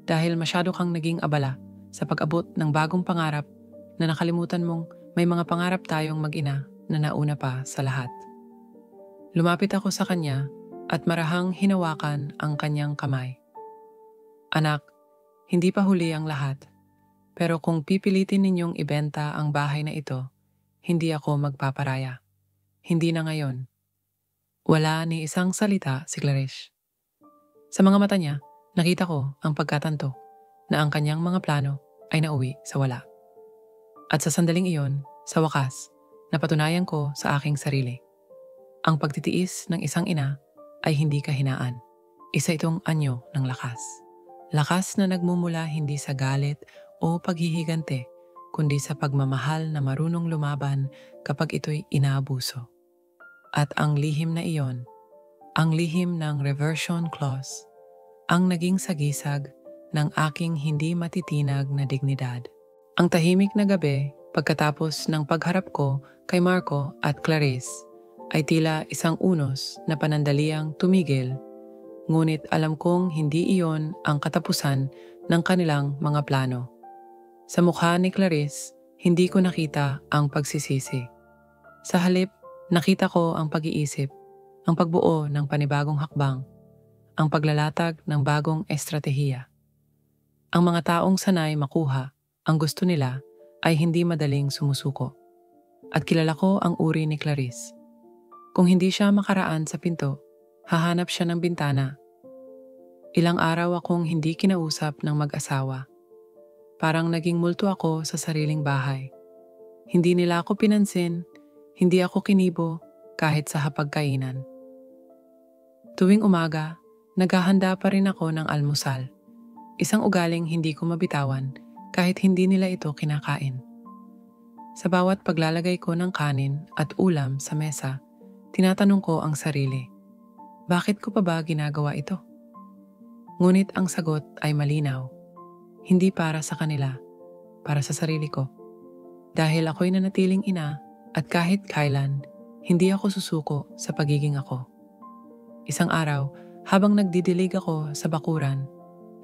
Dahil masyado kang naging abala sa pag-abot ng bagong pangarap na nakalimutan mong may mga pangarap tayong mag-ina na nauna pa sa lahat. Lumapit ako sa kanya at marahang hinawakan ang kanyang kamay. Anak, hindi pa huli ang lahat. Pero kung pipilitin ninyong ibenta ang bahay na ito, hindi ako magpaparaya. Hindi na ngayon. Wala ni isang salita si Clarice. Sa mga mata niya, nakita ko ang pagkatanto na ang kanyang mga plano ay nauwi sa wala. At sa sandaling iyon, sa wakas, napatunayan ko sa aking sarili. Ang pagtitiis ng isang ina ay hindi kahinaan. Isa itong anyo ng lakas. Lakas na nagmumula hindi sa galit o paghihigante, kundi sa pagmamahal na marunong lumaban kapag ito'y inaabuso. At ang lihim na iyon, ang lihim ng reversion clause, ang naging sagisag ng aking hindi matitinag na dignidad. Ang tahimik na gabi, pagkatapos ng pagharap ko kay Marco at Clarice, ay tila isang unos na panandaliang tumigil, ngunit alam kong hindi iyon ang katapusan ng kanilang mga plano. Sa mukha ni Clarice, hindi ko nakita ang pagsisisi. Sa halip, nakita ko ang pag-iisip, ang pagbuo ng panibagong hakbang, ang paglalatag ng bagong estratehiya. Ang mga taong sanay makuha ang gusto nila ay hindi madaling sumusuko. At kilala ko ang uri ni Clarice. Kung hindi siya makaraan sa pinto, hahanap siya ng bintana Ilang araw akong hindi kinausap ng mag-asawa. Parang naging multo ako sa sariling bahay. Hindi nila ako pinansin, hindi ako kinibo kahit sa hapagkainan. Tuwing umaga, naghahanda pa rin ako ng almusal. Isang ugaling hindi ko mabitawan kahit hindi nila ito kinakain. Sa bawat paglalagay ko ng kanin at ulam sa mesa, tinatanong ko ang sarili, bakit ko pa ba ginagawa ito? Ngunit ang sagot ay malinaw. Hindi para sa kanila, para sa sarili ko. Dahil ako'y nanatiling ina at kahit kailan, hindi ako susuko sa pagiging ako. Isang araw, habang nagdidilig ako sa bakuran,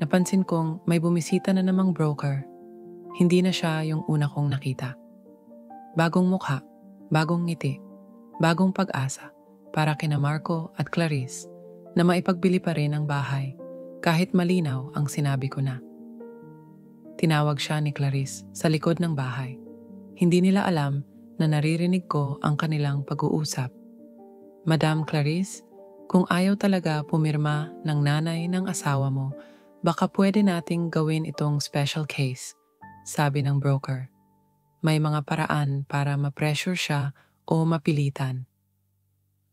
napansin kong may bumisita na namang broker. Hindi na siya yung una kong nakita. Bagong mukha, bagong ngiti, bagong pag-asa para kina Marco at Clarice na maipagbili pa rin ang bahay kahit malinaw ang sinabi ko na. Tinawag siya ni Clarice sa likod ng bahay. Hindi nila alam na naririnig ko ang kanilang pag-uusap. Madam Clarice, kung ayaw talaga pumirma ng nanay ng asawa mo, baka pwede nating gawin itong special case, sabi ng broker. May mga paraan para ma-pressure siya o mapilitan.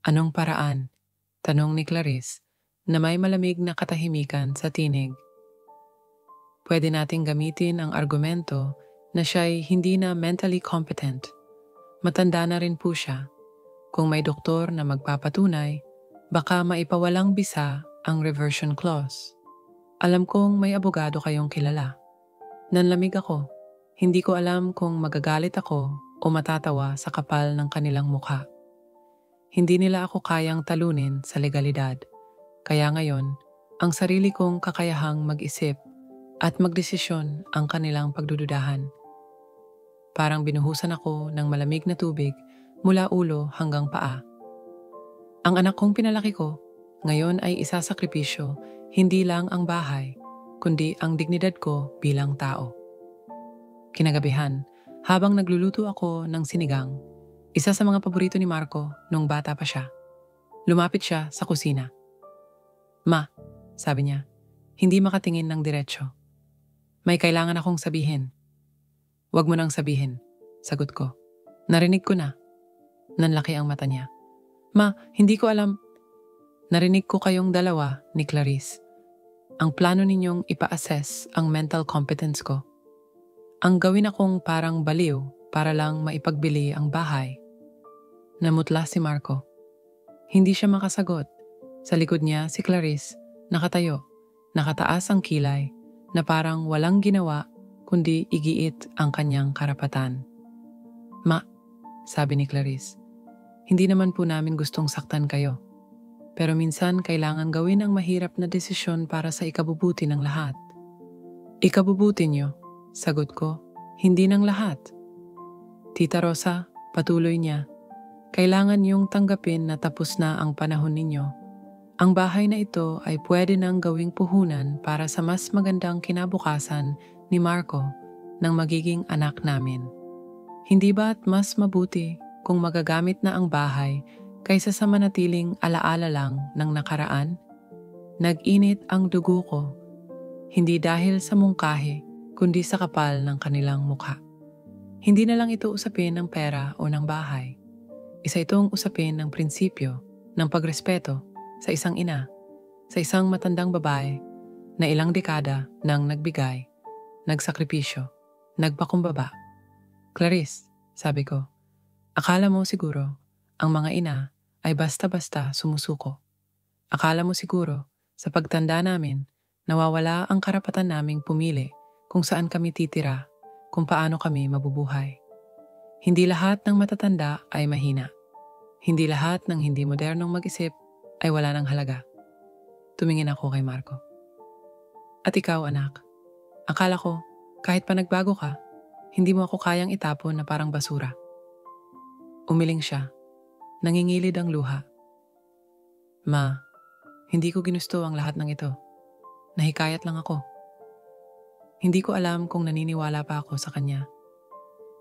Anong paraan? Tanong ni Clarice na may malamig na katahimikan sa tinig. Pwede nating gamitin ang argumento na siya'y hindi na mentally competent. Matanda na rin po siya. Kung may doktor na magpapatunay, baka maipawalang bisa ang reversion clause. Alam kong may abogado kayong kilala. Nanlamig ako. Hindi ko alam kung magagalit ako o matatawa sa kapal ng kanilang mukha. Hindi nila ako kayang talunin sa legalidad. Kaya ngayon, ang sarili kong kakayahang mag-isip at magdesisyon ang kanilang pagdududahan. Parang binuhusan ako ng malamig na tubig mula ulo hanggang paa. Ang anak kong pinalaki ko, ngayon ay isasakripisyo hindi lang ang bahay, kundi ang dignidad ko bilang tao. Kinagabihan, habang nagluluto ako ng sinigang, isa sa mga paborito ni Marco nung bata pa siya, lumapit siya sa kusina. Ma, sabi niya, hindi makatingin ng diretsyo. May kailangan akong sabihin. Huwag mo nang sabihin, sagot ko. Narinig ko na. Nanlaki ang mata niya. Ma, hindi ko alam. Narinig ko kayong dalawa ni Clarice. Ang plano ninyong ipa-assess ang mental competence ko. Ang gawin akong parang baliw para lang maipagbili ang bahay. Namutla si Marco. Hindi siya makasagot. Sa likod niya si Clarice, nakatayo, nakataas ang kilay, na parang walang ginawa kundi igiit ang kanyang karapatan. Ma, sabi ni Clarice, hindi naman po namin gustong saktan kayo. Pero minsan kailangan gawin ang mahirap na desisyon para sa ikabubuti ng lahat. Ikabubuti niyo, sagot ko, hindi ng lahat. Tita Rosa, patuloy niya, kailangan niyong tanggapin na tapos na ang panahon ninyo. Ang bahay na ito ay pwede nang gawing puhunan para sa mas magandang kinabukasan ni Marco ng magiging anak namin. Hindi ba't mas mabuti kung magagamit na ang bahay kaysa sa manatiling alaala lang ng nakaraan? Nag-init ang dugo ko, hindi dahil sa mungkahi, kundi sa kapal ng kanilang mukha. Hindi na lang ito usapin ng pera o ng bahay. Isa itong usapin ng prinsipyo, ng pagrespeto sa isang ina, sa isang matandang babae na ilang dekada nang nagbigay, nagsakripisyo, nagpakumbaba. Clarice, sabi ko, akala mo siguro ang mga ina ay basta-basta sumusuko. Akala mo siguro sa pagtanda namin nawawala ang karapatan naming pumili kung saan kami titira, kung paano kami mabubuhay. Hindi lahat ng matatanda ay mahina. Hindi lahat ng hindi modernong mag-isip ay wala ng halaga. Tumingin ako kay Marco. At ikaw, anak, akala ko kahit pa nagbago ka, hindi mo ako kayang itapon na parang basura. Umiling siya. Nangingilid ang luha. Ma, hindi ko ginusto ang lahat ng ito. Nahikayat lang ako. Hindi ko alam kung naniniwala pa ako sa kanya.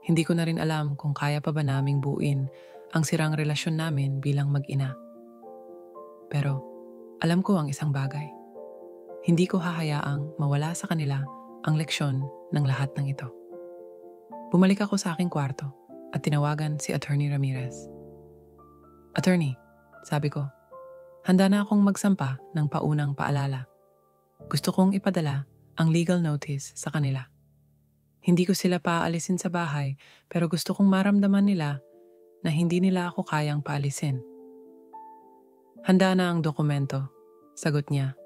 Hindi ko na rin alam kung kaya pa ba naming buuin ang sirang relasyon namin bilang mag-ina. Pero alam ko ang isang bagay. hindi ko hahayaang mawala sa kanila ang leksyon ng lahat ng ito. Bumalik ako sa aking kwarto at tinawagan si Attorney Ramirez. "Attorney," sabi ko, "handa na akong magsampa ng paunang paalala. Gusto kong ipadala ang legal notice sa kanila. Hindi ko sila paalisin sa bahay pero gusto kong maramdaman nila na hindi nila ako kayang paalisin." "Handa na ang dokumento," sagot niya.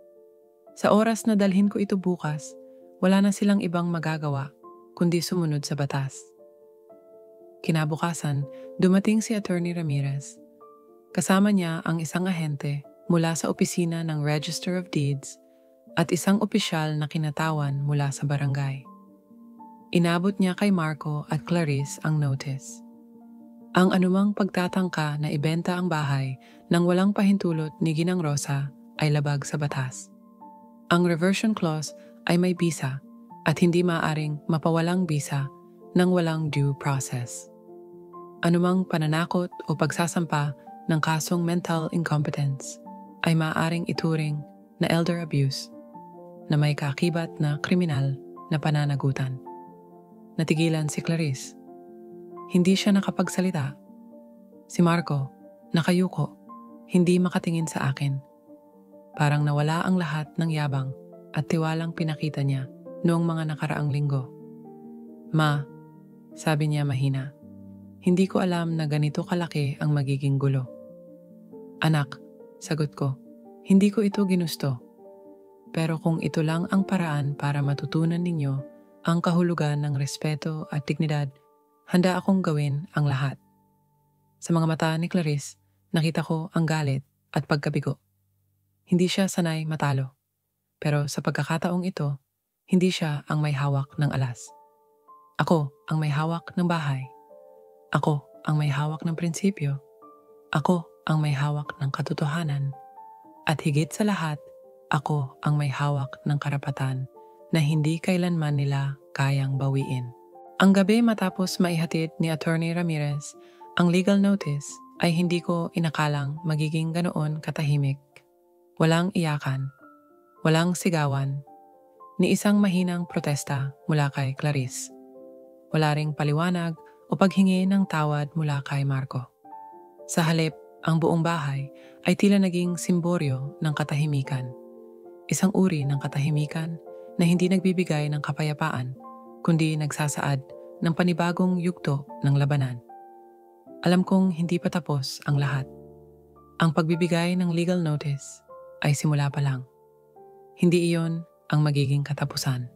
"Sa oras na dalhin ko ito bukas, wala na silang ibang magagawa kundi sumunod sa batas." Kinabukasan, dumating si Attorney Ramirez. Kasama niya ang isang ahente mula sa opisina ng Register of Deeds at isang opisyal na kinatawan mula sa barangay. Inabot niya kay Marco at Clarice ang notice. Ang anumang pagtatangka na ibenta ang bahay nang walang pahintulot ni Ginang Rosa ay labag sa batas. Ang reversion clause ay may bisa at hindi maaaring mapawalang bisa nang walang due process. Anumang pananakot o pagsasampa ng kasong mental incompetence ay maaaring ituring na elder abuse na may kaakibat na kriminal na pananagutan. Natigilan si Clarice. Hindi siya nakapagsalita. Si Marco, nakayuko, hindi makatingin sa akin. Parang nawala ang lahat ng yabang at tiwalang pinakita niya noong mga nakaraang linggo. "Ma," sabi niya mahina, "hindi ko alam na ganito kalaki ang magiging gulo." "Anak," sagot ko, "hindi ko ito ginusto. Pero kung ito lang ang paraan para matutunan ninyo ang kahulugan ng respeto at dignidad, handa akong gawin ang lahat." Sa mga mata ni Clarice, nakita ko ang galit at pagkabigo. Hindi siya sanay matalo. Pero sa pagkakataong ito, hindi siya ang may hawak ng alas. Ako ang may hawak ng bahay. Ako ang may hawak ng prinsipyo. Ako ang may hawak ng katotohanan. At higit sa lahat, ako ang may hawak ng karapatan na hindi kailanman nila kayang bawiin. Ang gabi matapos maihatid ni Attorney Ramirez ang legal notice ay hindi ko inakalang magiging ganoon katahimik. Walang iyakan, walang sigawan, ni isang mahinang protesta mula kay Clarice. Wala ring paliwanag o paghingi ng tawad mula kay Marco. Sa halip, ang buong bahay ay tila naging simboryo ng katahimikan. Isang uri ng katahimikan na hindi nagbibigay ng kapayapaan, kundi nagsasaad ng panibagong yugto ng labanan. Alam kong hindi pa tapos ang lahat. Ang pagbibigay ng legal notice ay simula pa lang. Hindi iyon ang magiging katapusan.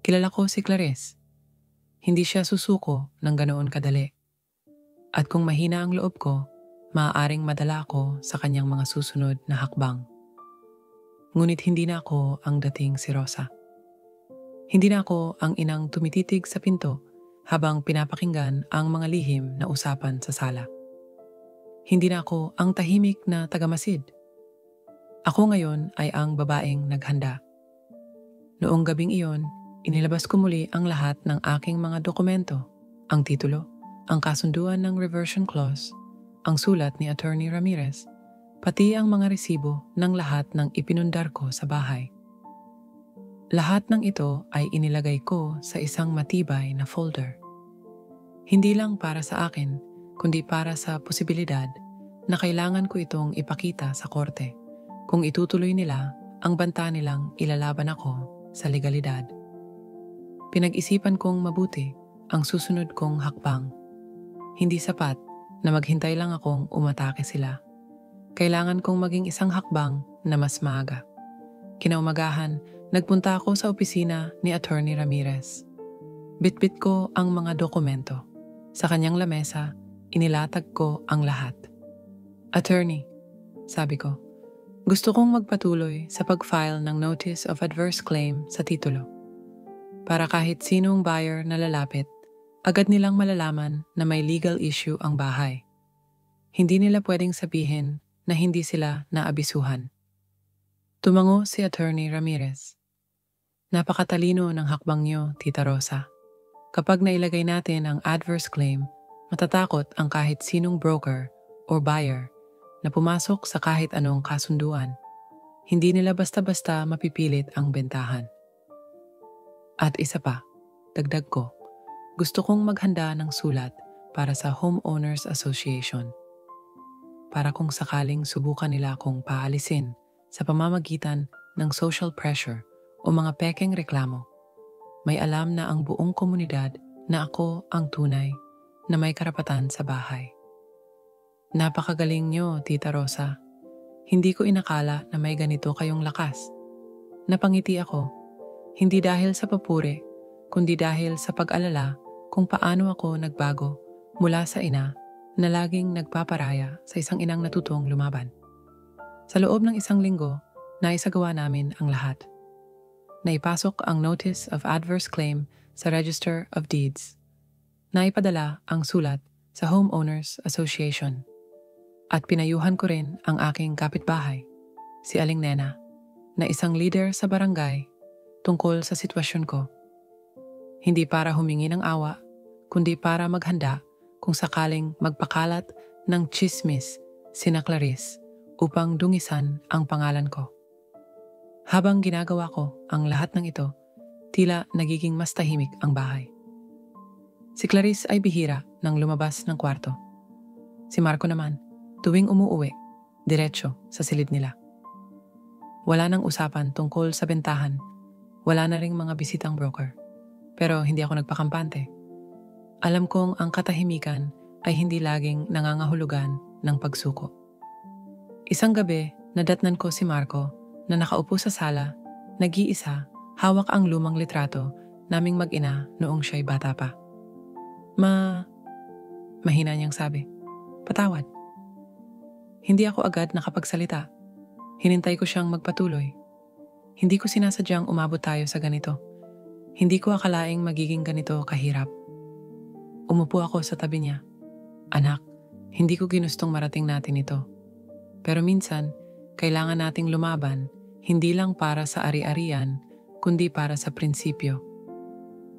Kilala ko si Clarice. Hindi siya susuko ng ganoon kadali. At kung mahina ang loob ko, maaaring madala ako sa kanyang mga susunod na hakbang. Ngunit hindi na ako ang dating si Rosa. Hindi na ako ang inang tumititig sa pinto habang pinapakinggan ang mga lihim na usapan sa sala. Hindi na ako ang tahimik na tagamasid. Ako ngayon ay ang babaeng naghanda. Noong gabing iyon, inilabas ko muli ang lahat ng aking mga dokumento, ang titulo, ang kasunduan ng reversion clause, ang sulat ni Attorney Ramirez, pati ang mga resibo ng lahat ng ipinundar ko sa bahay. Lahat ng ito ay inilagay ko sa isang matibay na folder. Hindi lang para sa akin, kundi para sa posibilidad na kailangan ko itong ipakita sa korte kung itutuloy nila ang banta nilang ilalaban ako sa legalidad. Pinag-isipan kong mabuti ang susunod kong hakbang. Hindi sapat na maghintay lang akong umatake sila. Kailangan kong maging isang hakbang na mas maaga. Kinaumagahan, nagpunta ako sa opisina ni Attorney Ramirez. Bitbit ko ang mga dokumento. Sa kanyang lamesa, inilatag ko ang lahat. "Attorney," sabi ko, "gusto kong magpatuloy sa pag-file ng Notice of Adverse Claim sa titulo. Para kahit sinong buyer na lalapit, agad nilang malalaman na may legal issue ang bahay. Hindi nila pwedeng sabihin na hindi sila naabisuhan." Tumango si Attorney Ramirez. "Napakatalino ng hakbang niyo, Tita Rosa. Kapag nailagay natin ang adverse claim, matatakot ang kahit sinong broker o buyer na pumasok sa kahit anong kasunduan. Hindi nila basta-basta mapipilit ang bentahan. At isa pa, dagdag ko, gusto kong maghanda ng sulat para sa Homeowners Association. Para kung sakaling subukan nila akong paalisin sa pamamagitan ng social pressure o mga pekeng reklamo, may alam na ang buong komunidad na ako ang tunay na may karapatan sa bahay. Napakagaling nyo, Tita Rosa. Hindi ko inakala na may ganito kayong lakas. Napangiti ako, hindi dahil sa papuri, kundi dahil sa pag-alala kung paano ako nagbago mula sa ina na laging nagpaparaya sa isang inang natutong lumaban. Sa loob ng isang linggo, naisagawa namin ang lahat. Naipasok ang Notice of Adverse Claim sa Register of Deeds. Naipadala ang sulat sa Homeowners Association. At pinayuhan ko rin ang aking kapitbahay, si Aling Nena, na isang leader sa barangay tungkol sa sitwasyon ko. Hindi para humingi ng awa, kundi para maghanda kung sakaling magpakalat ng tsismis sina Clarice upang dungisan ang pangalan ko. Habang ginagawa ko ang lahat ng ito, tila nagiging mas tahimik ang bahay. Si Clarice ay bihira nang lumabas ng kwarto. Si Marco naman, tuwing umuuwi, diretso sa silid nila. Wala nang usapan tungkol sa bentahan, wala na ring mga bisitang broker. Pero hindi ako nagpakampante. Alam kong ang katahimikan ay hindi laging nangangahulugan ng pagsuko. Isang gabi, nadatnan ko si Marco na nakaupo sa sala, nag-iisa, hawak ang lumang litrato naming mag-ina noong siya'y bata pa. Mahina niyang sabi, "Patawad." Hindi ako agad nakapagsalita. Hinintay ko siyang magpatuloy. Hindi ko sinasadyang umabot tayo sa ganito. Hindi ko akalaing magiging ganito kahirap. Umupo ako sa tabi niya. "Anak, hindi ko ginustong marating natin ito. Pero minsan, kailangan nating lumaban, hindi lang para sa ari-arian, kundi para sa prinsipyo.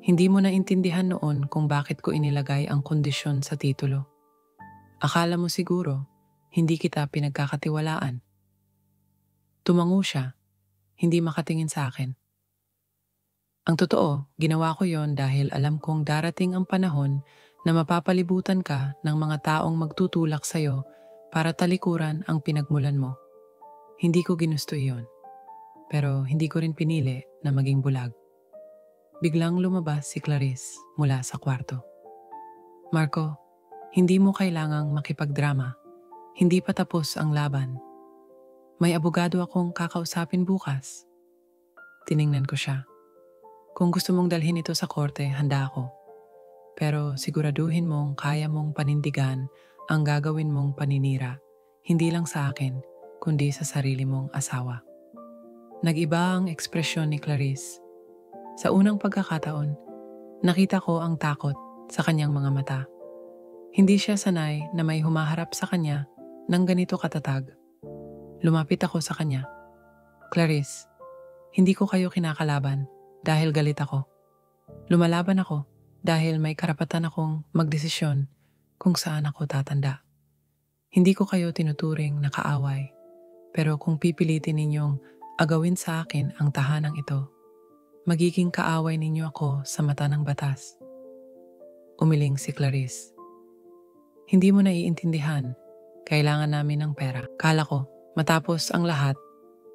Hindi mo naintindihan noon kung bakit ko inilagay ang kondisyon sa titulo. Akala mo siguro, hindi kita pinagkakatiwalaan." Tumango siya, hindi makatingin sa akin. Ang totoo, ginawa ko yon dahil alam kong darating ang panahon na mapapalibutan ka ng mga taong magtutulak sa'yo para talikuran ang pinagmulan mo. Hindi ko ginusto iyon, pero hindi ko rin pinili na maging bulag. Biglang lumabas si Clarice mula sa kwarto. "Marco, hindi mo kailangang makipagdrama. Hindi pa tapos ang laban. May abogado akong kakausapin bukas." Tiningnan ko siya. "Kung gusto mong dalhin ito sa korte, handa ako. Pero siguraduhin mong kaya mong panindigan ang gagawin mong paninira, hindi lang sa akin, kundi sa sarili mong asawa." Nag-iba ang ekspresyon ni Clarice. Sa unang pagkakataon, nakita ko ang takot sa kanyang mga mata. Hindi siya sanay na may humaharap sa kanya ng ganito katatag. Lumapit ako sa kanya. "Clarice, hindi ko kayo kinakalaban dahil galit ako. Lumalaban ako dahil may karapatan akong magdesisyon kung saan ako tatanda. Hindi ko kayo tinuturing na kaaway, pero kung pipilitin ninyong agawin sa akin ang tahanang ito, magiging kaaway ninyo ako sa mata ng batas." Umiling si Clarice. "Hindi mo naiintindihan. Kailangan namin ng pera." Kala ko, matapos ang lahat,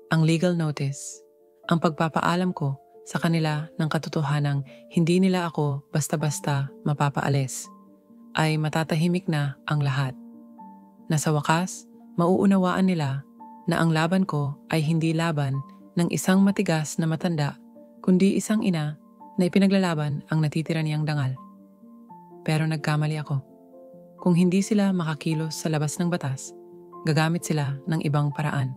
ang legal notice, ang pagpapaalam ko sa kanila ng katotohanang hindi nila ako basta-basta mapapaalis, ay matatahimik na ang lahat. Na sa wakas, mauunawaan nila na ang laban ko ay hindi laban ng isang matigas na matanda, kundi isang ina na ipinaglalaban ang natitira niyang dangal. Pero nagkamali ako. Kung hindi sila makakilos sa labas ng batas, gagamit sila ng ibang paraan.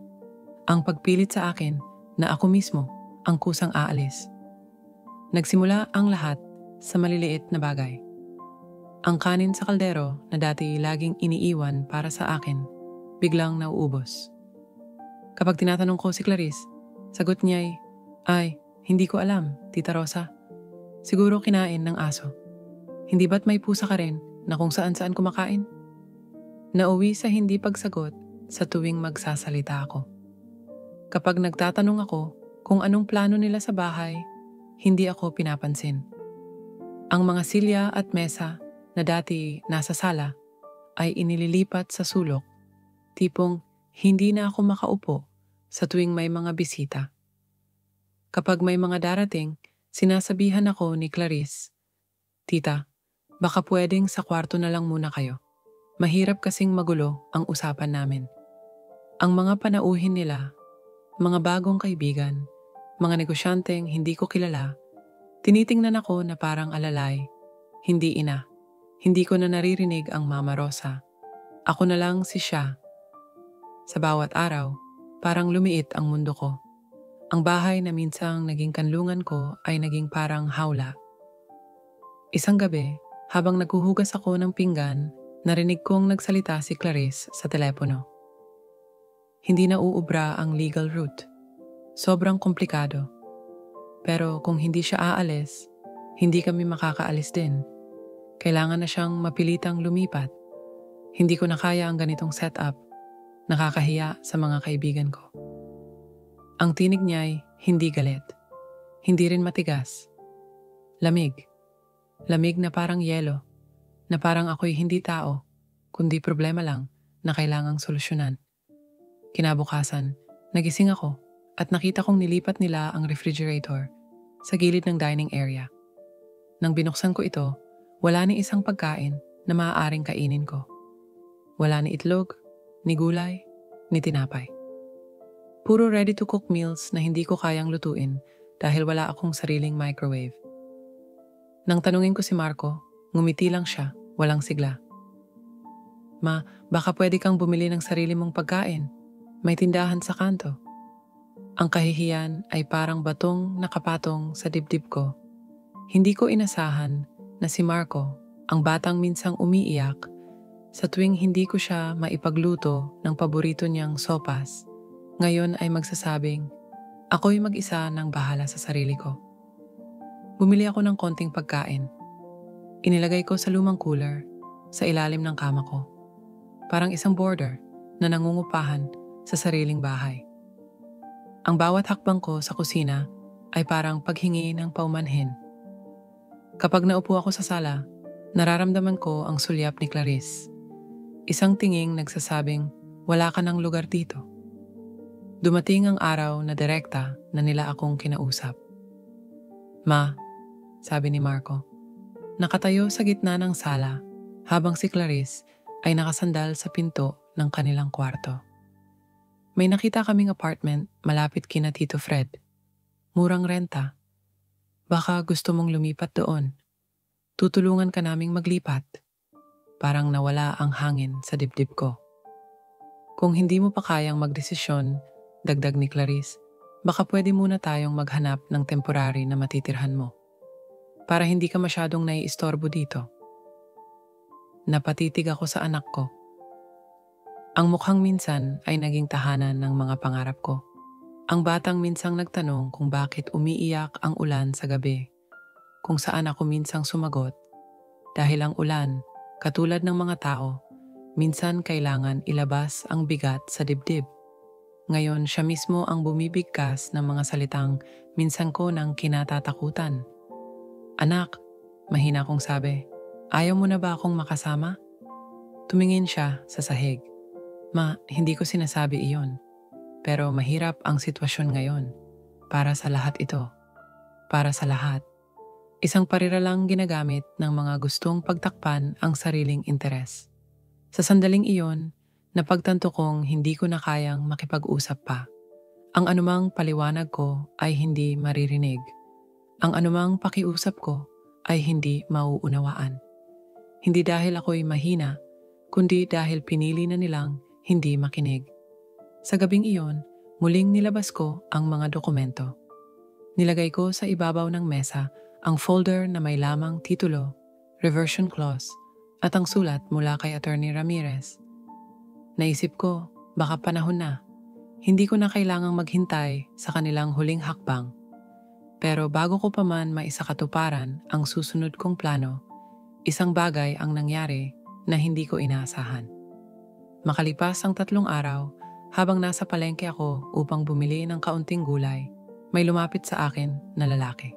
Ang pagpilit sa akin na ako mismo ang kusang aalis. Nagsimula ang lahat sa maliliit na bagay. Ang kanin sa kaldero na dati laging iniiwan para sa akin, biglang nauubos. Kapag tinatanong ko si Clarice, sagot niya ay, "Hindi ko alam, Tita Rosa. Siguro kinain ng aso. Hindi ba't may pusa ka rin na kung saan-saan kumakain?" Nauwi sa hindi pagsagot sa tuwing magsasalita ako. Kapag nagtatanong ako kung anong plano nila sa bahay, hindi ako pinapansin. Ang mga silya at mesa na dati nasa sala ay inililipat sa sulok, tipong hindi na ako makaupo sa tuwing may mga bisita. Kapag may mga darating, sinasabihan ako ni Clarice, "Tita, baka pwedeng sa kwarto na lang muna kayo. Mahirap kasing magulo ang usapan namin." Ang mga panauhin nila, mga bagong kaibigan, mga negosyanteng hindi ko kilala, tinitingnan ako na parang alalay, hindi ina. Hindi ko na naririnig ang Mama Rosa. Ako na lang si siya. Sa bawat araw, parang lumiit ang mundo ko. Ang bahay na minsang naging kanlungan ko ay naging parang hawla. Isang gabi, habang naghuhugas ako ng pinggan, narinig kong nagsalita si Clarice sa telepono. Hindi na uubra ang legal route. Sobrang komplikado. Pero kung hindi siya aalis, hindi kami makakaalis din. Kailangan na siyang mapilitang lumipat. Hindi ko na kaya ang ganitong setup. Nakakahiya sa mga kaibigan ko. Ang tinig niya'y hindi galit. Hindi rin matigas. Lamig. Lamig na parang yelo. Na parang ako'y hindi tao, kundi problema lang na kailangang solusyonan. Kinabukasan, nagising ako at nakita kong nilipat nila ang refrigerator sa gilid ng dining area. Nang binuksan ko ito, wala ni isang pagkain na maaaring kainin ko. Wala ni itlog, ni gulay, ni tinapay. Puro ready-to-cook meals na hindi ko kayang lutuin dahil wala akong sariling microwave. Nang tanungin ko si Marco, ngumiti lang siya, walang sigla. "Ma, baka pwede kang bumili ng sarili mong pagkain. May tindahan sa kanto." Ang kahihiyan ay parang batong nakapatong sa dibdib ko. Hindi ko inasahan na si Marco, ang batang minsang umiiyak, sa tuwing hindi ko siya maipagluto ng paborito niyang sopas, ngayon ay magsasabing, ako'y mag-isa ng bahala sa sarili ko. Bumili ako ng konting pagkain. Inilagay ko sa lumang cooler, sa ilalim ng kama ko. Parang isang boarder na nangungupahan sa sariling bahay. Ang bawat hakbang ko sa kusina ay parang paghingi ng paumanhin. Kapag naupo ako sa sala, nararamdaman ko ang sulyap ni Clarice. Isang tinging nagsasabing, wala ka ng lugar dito. Dumating ang araw na direkta na nila akong kinausap. "Ma," sabi ni Marco, nakatayo sa gitna ng sala habang si Clarice ay nakasandal sa pinto ng kanilang kwarto. "May nakita kaming apartment malapit kina Tito Fred. Murang renta. Baka gusto mong lumipat doon. Tutulungan ka naming maglipat." Parang nawala ang hangin sa dibdib ko. "Kung hindi mo pa kayang magdesisyon," dagdag ni Clarice, "baka pwede muna tayong maghanap ng temporary na matitirhan mo. Para hindi ka masyadong naiistorbo dito." Napatitig ako sa anak ko. Ang mukhang minsan ay naging tahanan ng mga pangarap ko. Ang batang minsang nagtanong kung bakit umiiyak ang ulan sa gabi, kung saan ako minsang sumagot, dahil ang ulan, katulad ng mga tao, minsan kailangan ilabas ang bigat sa dibdib. Ngayon siya mismo ang bumibigkas ng mga salitang minsan ko nang kinatatakutan. "Anak," mahina kong sabi, "ayaw mo na ba akong makasama?" Tumingin siya sa sahig. "Ma, hindi ko sinasabi iyon. Pero mahirap ang sitwasyon ngayon. Para sa lahat ito. Para sa lahat." Isang pariralang ginagamit ng mga gustong pagtakpan ang sariling interes. Sa sandaling iyon, napagtanto kong hindi ko na kayang makipag-usap pa. Ang anumang paliwanag ko ay hindi maririnig. Ang anumang pakiusap ko ay hindi mauunawaan. Hindi dahil ako'y mahina, kundi dahil pinili na nilang hindi makinig. Sa gabing iyon, muling nilabas ko ang mga dokumento. Nilagay ko sa ibabaw ng mesa ang folder na may lamang titulo, reversion clause, at ang sulat mula kay Attorney Ramirez. Naisip ko, baka panahon na. Hindi ko na kailangang maghintay sa kanilang huling hakbang. Pero bago ko pa man maisakatuparan ang susunod kong plano, isang bagay ang nangyari na hindi ko inaasahan. Makalipas ang 3 araw, Habang nasa palengke ako upang bumili ng kaunting gulay, may lumapit sa akin na lalaki.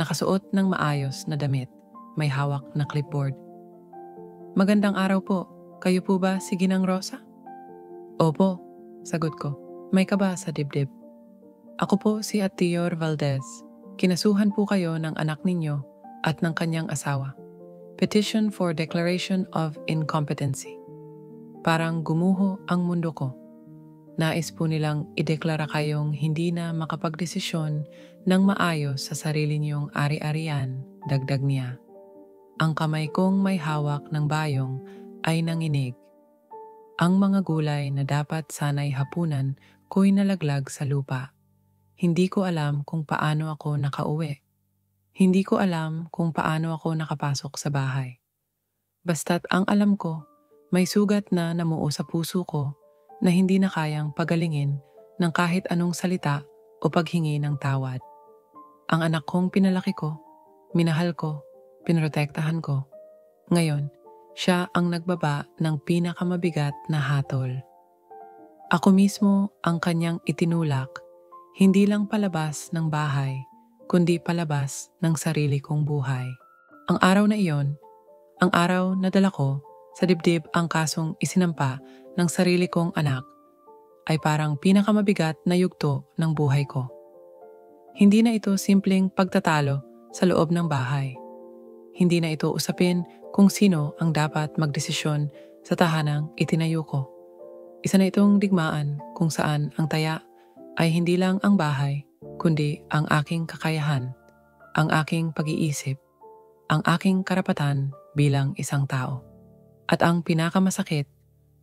Nakasuot ng maayos na damit, may hawak na clipboard. "Magandang araw po. Kayo po ba si Ginang Rosa?" "Opo," sagot ko. "May kaba sa dibdib." "Ako po si Atior Valdez. Kinasuhan po kayo ng anak ninyo at ng kanyang asawa. Petition for Declaration of Incompetency." Parang gumuho ang mundo ko. Nais po nilang ideklara kayong hindi na makapagdesisyon ng maayos sa sarili niyong ari-arian, dagdag niya. Ang kamay kong may hawak ng bayong ay nanginig. Ang mga gulay na dapat sana'y hapunan ko'y nalaglag sa lupa. Hindi ko alam kung paano ako nakauwi. Hindi ko alam kung paano ako nakapasok sa bahay. Basta't ang alam ko, may sugat na namuo sa puso ko na hindi na kayang pagalingin ng kahit anong salita o paghingi ng tawad. Ang anak kong pinalaki ko, minahal ko, pinrotektahan ko. Ngayon, siya ang nagbaba ng pinakamabigat na hatol. Ako mismo ang kanyang itinulak, hindi lang palabas ng bahay, kundi palabas ng sarili kong buhay. Ang araw na iyon, ang araw na dala ko sa dibdib ang kasong isinampa ng sarili kong anak, ay parang pinakamabigat na yugto ng buhay ko. Hindi na ito simpleng pagtatalo sa loob ng bahay. Hindi na ito usapin kung sino ang dapat magdesisyon sa tahanang itinayo ko. Isa na itong digmaan kung saan ang taya ay hindi lang ang bahay, kundi ang aking kakayahan, ang aking pag-iisip, ang aking karapatan bilang isang tao. At ang pinakamasakit,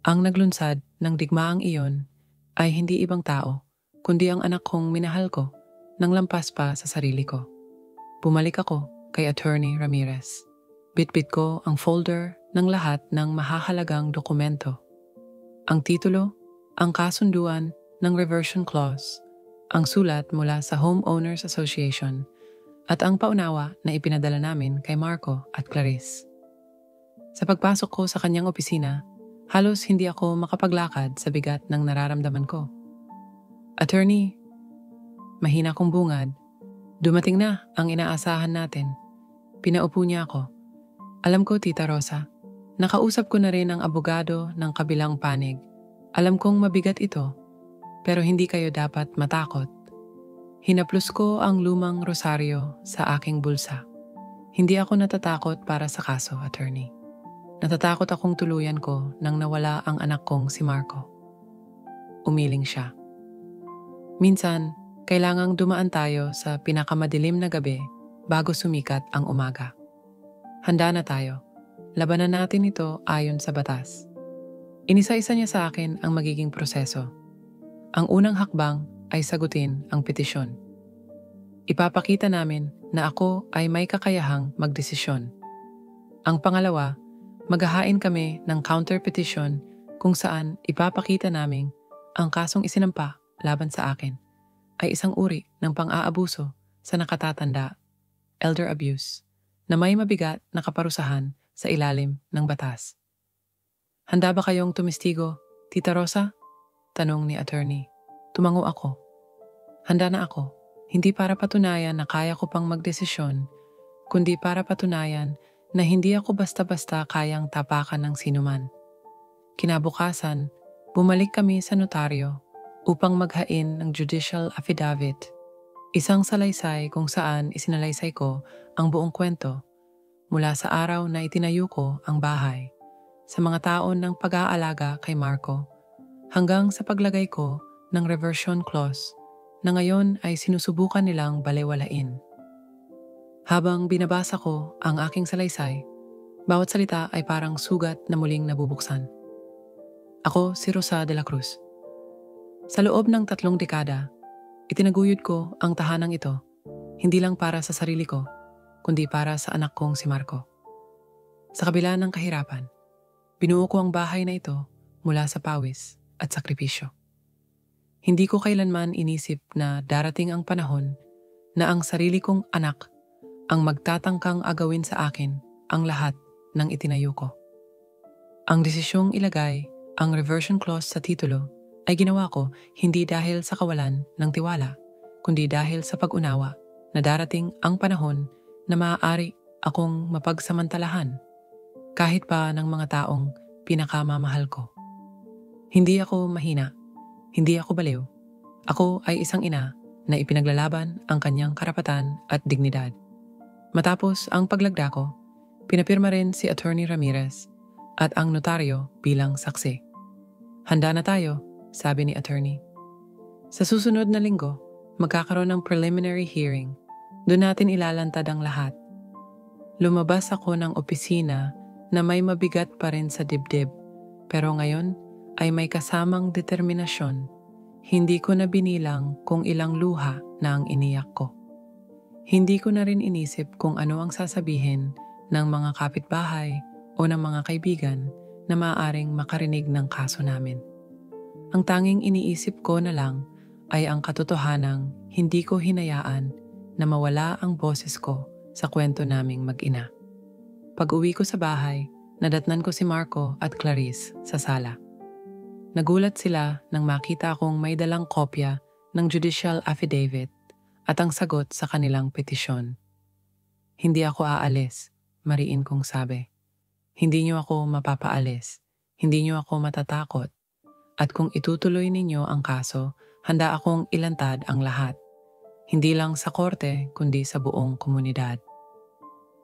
ang naglunsad ng digmaang iyon ay hindi ibang tao, kundi ang anak kong minahal ko nang lampas pa sa sarili ko. Bumalik ako kay Attorney Ramirez. Bitbit ko ang folder ng lahat ng mahahalagang dokumento. Ang titulo, ang kasunduan ng reversion clause, ang sulat mula sa Homeowners Association, at ang paunawa na ipinadala namin kay Marco at Clarice. Sa pagpasok ko sa kanyang opisina, halos hindi ako makapaglakad sa bigat ng nararamdaman ko. "Attorney," mahina kong bungad, "dumating na ang inaasahan natin." Pinaupo niya ako. "Alam ko, Tita Rosa. Nakausap ko na rin ang abogado ng kabilang panig. Alam kong mabigat ito, pero hindi kayo dapat matakot." Hinaplos ko ang lumang rosaryo sa aking bulsa. Hindi ako natatakot para sa kaso, Attorney. Natatakot akong tuluyan ko nang nawala ang anak kong si Marco. Umiling siya. "Minsan, kailangang dumaan tayo sa pinakamadilim na gabi bago sumikat ang umaga. Handa na tayo. Labanan natin ito ayon sa batas." Inisa-isa niya sa akin ang magiging proseso. Ang unang hakbang ay sagutin ang petisyon. Ipapakita namin na ako ay may kakayahang magdesisyon. Ang pangalawa, maghahain kami ng counter petition kung saan ipapakita naming ang kasong isinampa laban sa akin ay isang uri ng pang-aabuso sa nakatatanda, elder abuse, na may mabigat na kaparusahan sa ilalim ng batas. "Handa ba kayong tumistigo, Tita Rosa?" tanong ni attorney. Tumango ako. Handa na ako, hindi para patunayan na kaya ko pang magdesisyon, kundi para patunayan na hindi ako basta-basta kayang tapakan ng sinuman. Kinabukasan, bumalik kami sa notaryo upang maghain ng judicial affidavit, isang salaysay kung saan isinalaysay ko ang buong kwento mula sa araw na itinayo ko ang bahay, sa mga taon ng pag-aalaga kay Marco, hanggang sa paglagay ko ng reversion clause na ngayon ay sinusubukan nilang balewalain. Habang binabasa ko ang aking salaysay, bawat salita ay parang sugat na muling nabubuksan. Ako si Rosa de la Cruz. Sa loob ng 3 dekada, itinaguyod ko ang tahanang ito, hindi lang para sa sarili ko, kundi para sa anak kong si Marco. Sa kabila ng kahirapan, binuo ko ang bahay na ito mula sa pawis at sakripisyo. Hindi ko kailanman inisip na darating ang panahon na ang sarili kong anak ang magtatangkang agawin sa akin ang lahat ng itinayo ko. Ang desisyong ilagay ang reversion clause sa titulo ay ginawa ko hindi dahil sa kawalan ng tiwala, kundi dahil sa pag-unawa na darating ang panahon na maaari akong mapagsamantalahan kahit pa ng mga taong pinakamamahal ko. Hindi ako mahina, hindi ako baliw. Ako ay isang ina na ipinaglalaban ang kanyang karapatan at dignidad. Matapos ang paglagda ko, pinapirma rin si Attorney Ramirez at ang notaryo bilang saksi. Handa na tayo, sabi ni Attorney. Sa susunod na linggo, magkakaroon ng preliminary hearing. Doon natin ilalantad ang lahat. Lumabas ako ng opisina na may mabigat pa rin sa dibdib, pero ngayon ay may kasamang determinasyon. Hindi ko na binilang kung ilang luha na ang iniyak ko. Hindi ko na rin inisip kung ano ang sasabihin ng mga kapitbahay o ng mga kaibigan na maaaring makarinig ng kaso namin. Ang tanging iniisip ko na lang ay ang katotohanang hindi ko hinayaan na mawala ang boses ko sa kwento naming mag-ina. Pag-uwi ko sa bahay, nadatnan ko si Marco at Clarice sa sala. Nagulat sila nang makita akong may dalang kopya ng judicial affidavit at ang sagot sa kanilang petisyon. Hindi ako aalis, mariin kong sabi. Hindi niyo ako mapapaalis, hindi niyo ako matatakot. At kung itutuloy ninyo ang kaso, handa akong ilantad ang lahat. Hindi lang sa korte, kundi sa buong komunidad.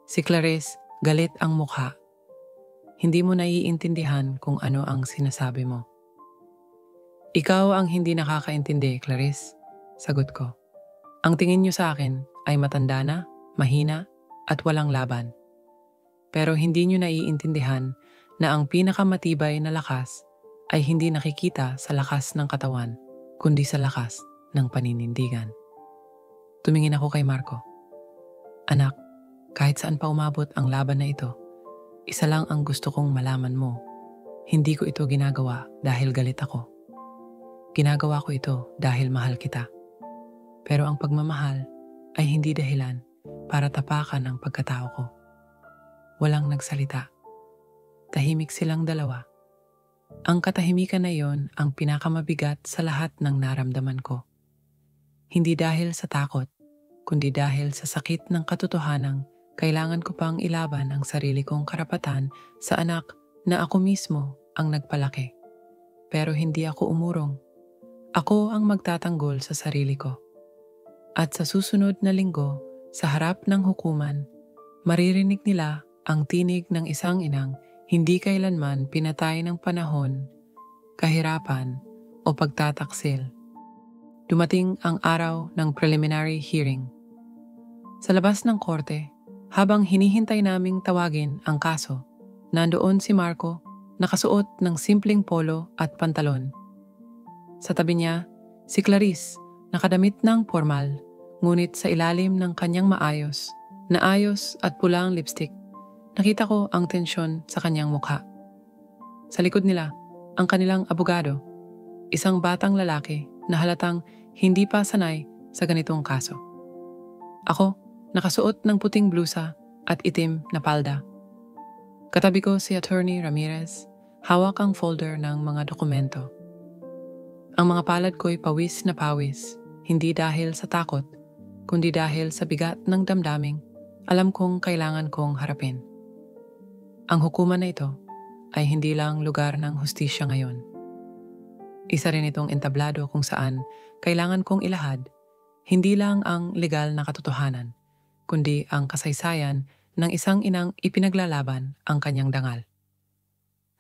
Si Clarice, galit ang mukha. Hindi mo naiintindihan kung ano ang sinasabi mo. Ikaw ang hindi nakakaintindi, Clarice, sagot ko. Ang tingin niyo sa akin ay matanda na, mahina, at walang laban. Pero hindi niyo naiintindihan na ang pinakamatibay na lakas ay hindi nakikita sa lakas ng katawan, kundi sa lakas ng paninindigan. Tumingin ako kay Marco. Anak, kahit saan pa umabot ang laban na ito, isa lang ang gusto kong malaman mo. Hindi ko ito ginagawa dahil galit ako. Ginagawa ko ito dahil mahal kita. Pero ang pagmamahal ay hindi dahilan para tapakan ang pagkatao ko. Walang nagsalita. Tahimik silang dalawa. Ang katahimikan na iyon ang pinakamabigat sa lahat ng naramdaman ko. Hindi dahil sa takot, kundi dahil sa sakit ng katotohanang kailangan ko pang ilaban ang sarili kong karapatan sa anak na ako mismo ang nagpalaki. Pero hindi ako umurong. Ako ang magtatanggol sa sarili ko. At sa susunod na linggo, sa harap ng hukuman, maririnig nila ang tinig ng isang inang hindi kailanman pinatay ng panahon, kahirapan o pagtataksil. Dumating ang araw ng preliminary hearing. Sa labas ng korte, habang hinihintay naming tawagin ang kaso, nandoon si Marco nakasuot ng simpleng polo at pantalon. Sa tabi niya, si Clarice, nakadamit ng formal, ngunit sa ilalim ng kanyang maayos, na ayos at pulang lipstick, nakita ko ang tensyon sa kanyang mukha. Sa likod nila, ang kanilang abogado, isang batang lalaki na halatang hindi pa sanay sa ganitong kaso. Ako, nakasuot ng puting blusa at itim na palda. Katabi ko si Attorney Ramirez, hawak ang folder ng mga dokumento. Ang mga palad ko'y pawis na pawis, hindi dahil sa takot, kundi dahil sa bigat ng damdaming alam kong kailangan kong harapin. Ang hukuman na ito ay hindi lang lugar ng hustisya ngayon. Isa rin itong entablado kung saan kailangan kong ilahad hindi lang ang legal na katotohanan, kundi ang kasaysayan ng isang inang ipinaglalaban ang kanyang dangal.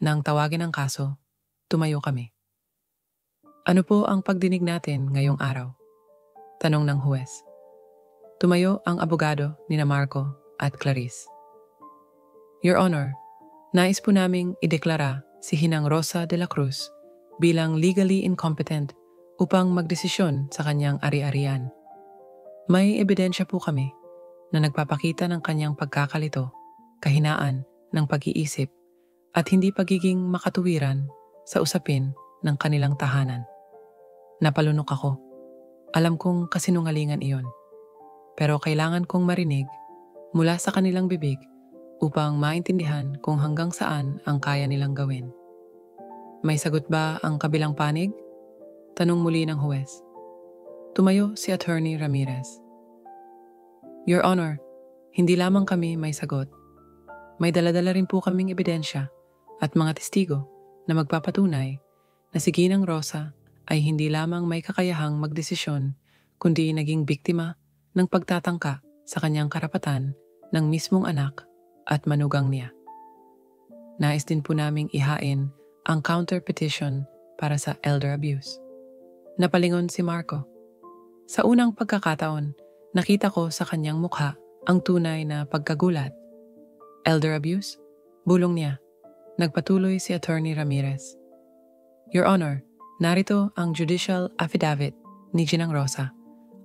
Nang tawagin ang kaso, tumayo kami. Ano po ang pagdinig natin ngayong araw? Tanong ng huwes. Tumayo ang abogado ni Marco at Clarice. Your Honor, nais po naming ideklara si Hinang Rosa de la Cruz bilang legally incompetent upang magdesisyon sa kanyang ari-arian. May ebidensya po kami na nagpapakita ng kanyang pagkakalito, kahinaan ng pag-iisip at hindi pagiging makatuwiran sa usapin ng kanilang tahanan. Napalunok ako. Alam kong kasinungalingan iyon. Pero kailangan kong marinig mula sa kanilang bibig upang maintindihan kung hanggang saan ang kaya nilang gawin. May sagot ba ang kabilang panig? Tanong muli ng huwes. Tumayo si Attorney Ramirez. Your Honor, hindi lamang kami may sagot. May daladala rin po kaming ebidensya at mga testigo na magpapatunay na si Ginang Rosa ay hindi lamang may kakayahang magdesisyon kundi naging biktima ng pagtatangka sa kanyang karapatan ng mismong anak at manugang niya. Nais din po naming ihain ang counter petition para sa elder abuse. Napalingon si Marco. Sa unang pagkakataon, nakita ko sa kanyang mukha ang tunay na pagkagulat. Elder abuse? Bulong niya. Nagpatuloy si Attorney Ramirez. Your Honor, narito ang judicial affidavit ni Ginang Rosa,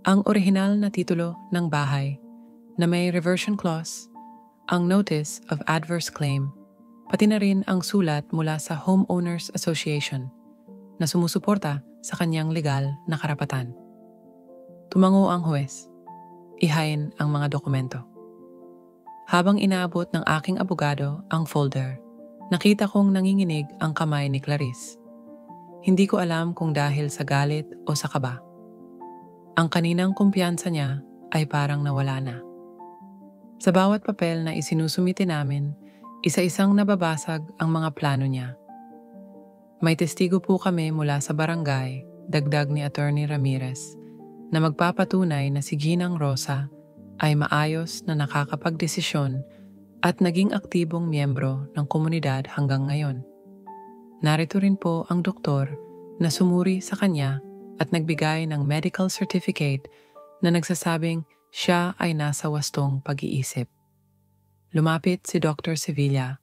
ang orihinal na titulo ng bahay na may reversion clause, ang notice of adverse claim, pati na rin ang sulat mula sa Homeowners Association na sumusuporta sa kanyang legal na karapatan. Tumango ang huwes. Ihain ang mga dokumento. Habang inaabot ng aking abogado ang folder, nakita kong nanginginig ang kamay ni Clarice. Hindi ko alam kung dahil sa galit o sa kaba. Ang kaninang kumpiyansa niya ay parang nawala na. Sa bawat papel na isinusumite namin, isa-isang nababasag ang mga plano niya. May testigo po kami mula sa barangay, dagdag ni Attorney Ramirez, na magpapatunay na si Ginang Rosa ay maayos na nakakapagdesisyon at naging aktibong miyembro ng komunidad hanggang ngayon. Narito rin po ang doktor na sumuri sa kanya at nagbigay ng medical certificate na nagsasabing siya ay nasa wastong pag-iisip. Lumapit si Dr. Sevilla,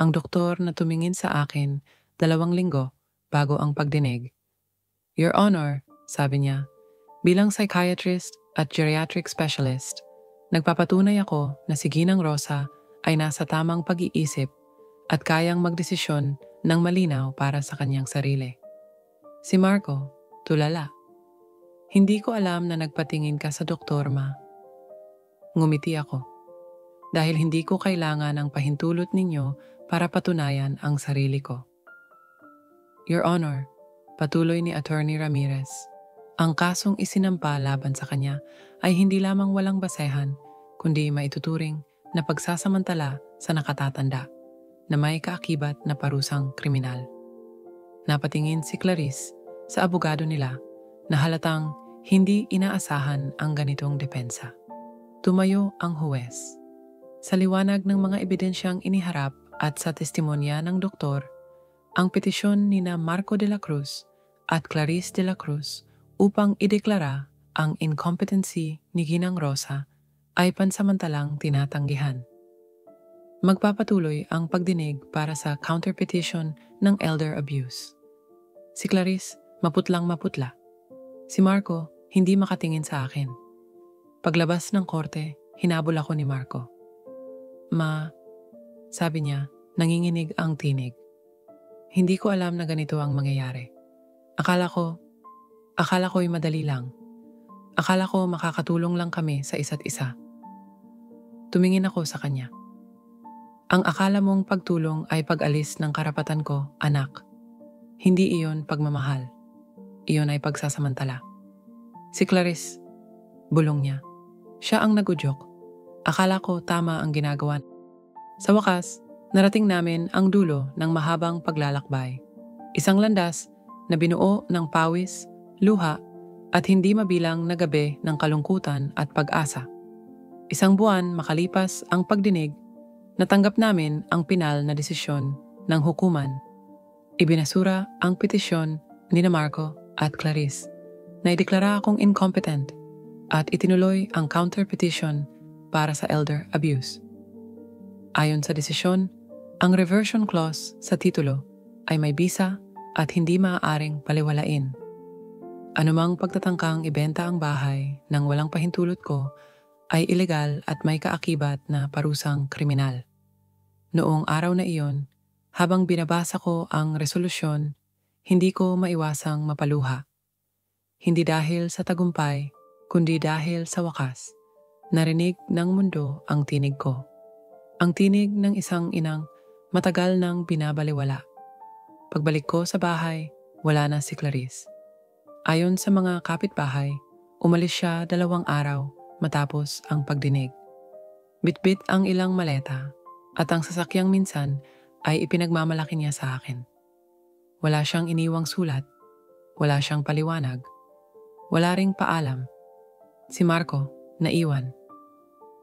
ang doktor na tumingin sa akin 2 linggo bago ang pagdinig. Your Honor, sabi niya, bilang psychiatrist at geriatric specialist, nagpapatunay ako na si Ginang Rosa ay nasa tamang pag-iisip at kayang magdesisyon ng malinaw para sa kanyang sarili. Si Marco, tulala. Hindi ko alam na nagpatingin ka sa doktor, ma. Ngumiti ako. Dahil hindi ko kailangan ng pahintulot ninyo para patunayan ang sarili ko. Your Honor, patuloy ni Attorney Ramirez, ang kasong isinampa laban sa kanya ay hindi lamang walang basehan, kundi maituturing na pagsasamantala sa nakatatanda na may kaakibat na parusang kriminal. Napatingin si Clarice sa abogado nila na halatang hindi inaasahan ang ganitong depensa. Tumayo ang huwes. Sa liwanag ng mga ebidensyang iniharap at sa testimonya ng doktor, ang petisyon nina Marco de la Cruz at Clarice de la Cruz upang ideklara ang incompetency ni Ginang Rosa ay pansamantalang tinatanggihan. Magpapatuloy ang pagdinig para sa counterpetition ng elder abuse. Si Clarice, maputlang maputla. Si Marco, hindi makatingin sa akin. Paglabas ng korte, hinabol ako ni Marco. Ma, sabi niya, nanginginig ang tinig. Hindi ko alam na ganito ang mangyayari. Akala ko'y madali lang. Akala ko makakatulong lang kami sa isa't isa. Tumingin ako sa kanya. Ang akala mong pagtulong ay pag-alis ng karapatan ko, anak. Hindi iyon pagmamahal. Iyon ay pagsasamantala. Si Clarice, bulong niya. Siya ang nagudyok. Akala ko tama ang ginagawa. Sa wakas, narating namin ang dulo ng mahabang paglalakbay. Isang landas na binuo ng pawis, luha, at hindi mabilang na gabi ng kalungkutan at pag-asa. Isang buwan makalipas ang pagdinig, natanggap namin ang pinal na desisyon ng hukuman. Ibinasura ang petisyon ni Marco at Clarice na ideklara akong incompetent at itinuloy ang counter-petition para sa elder abuse. Ayon sa desisyon, ang reversion clause sa titulo ay may bisa at hindi maaaring baliwalain. Anumang pagtatangkang ibenta ang bahay nang walang pahintulot ko ay ilegal at may kaakibat na parusang kriminal. Noong araw na iyon, habang binabasa ko ang resolusyon, hindi ko maiwasang mapaluha. Hindi dahil sa tagumpay, kundi dahil sa wakas, narinig ng mundo ang tinig ko. Ang tinig ng isang inang matagal nang binabaliwala. Pagbalik ko sa bahay, wala na si Clarice. Ayon sa mga kapitbahay, umalis siya 2 araw matapos ang pagdinig. Bitbit ang ilang maleta at ang sasakyang minsan ay ipinagmamalaki niya sa akin. Wala siyang iniwang sulat, wala siyang paliwanag, wala ring paalam. Si Marco, naiwan.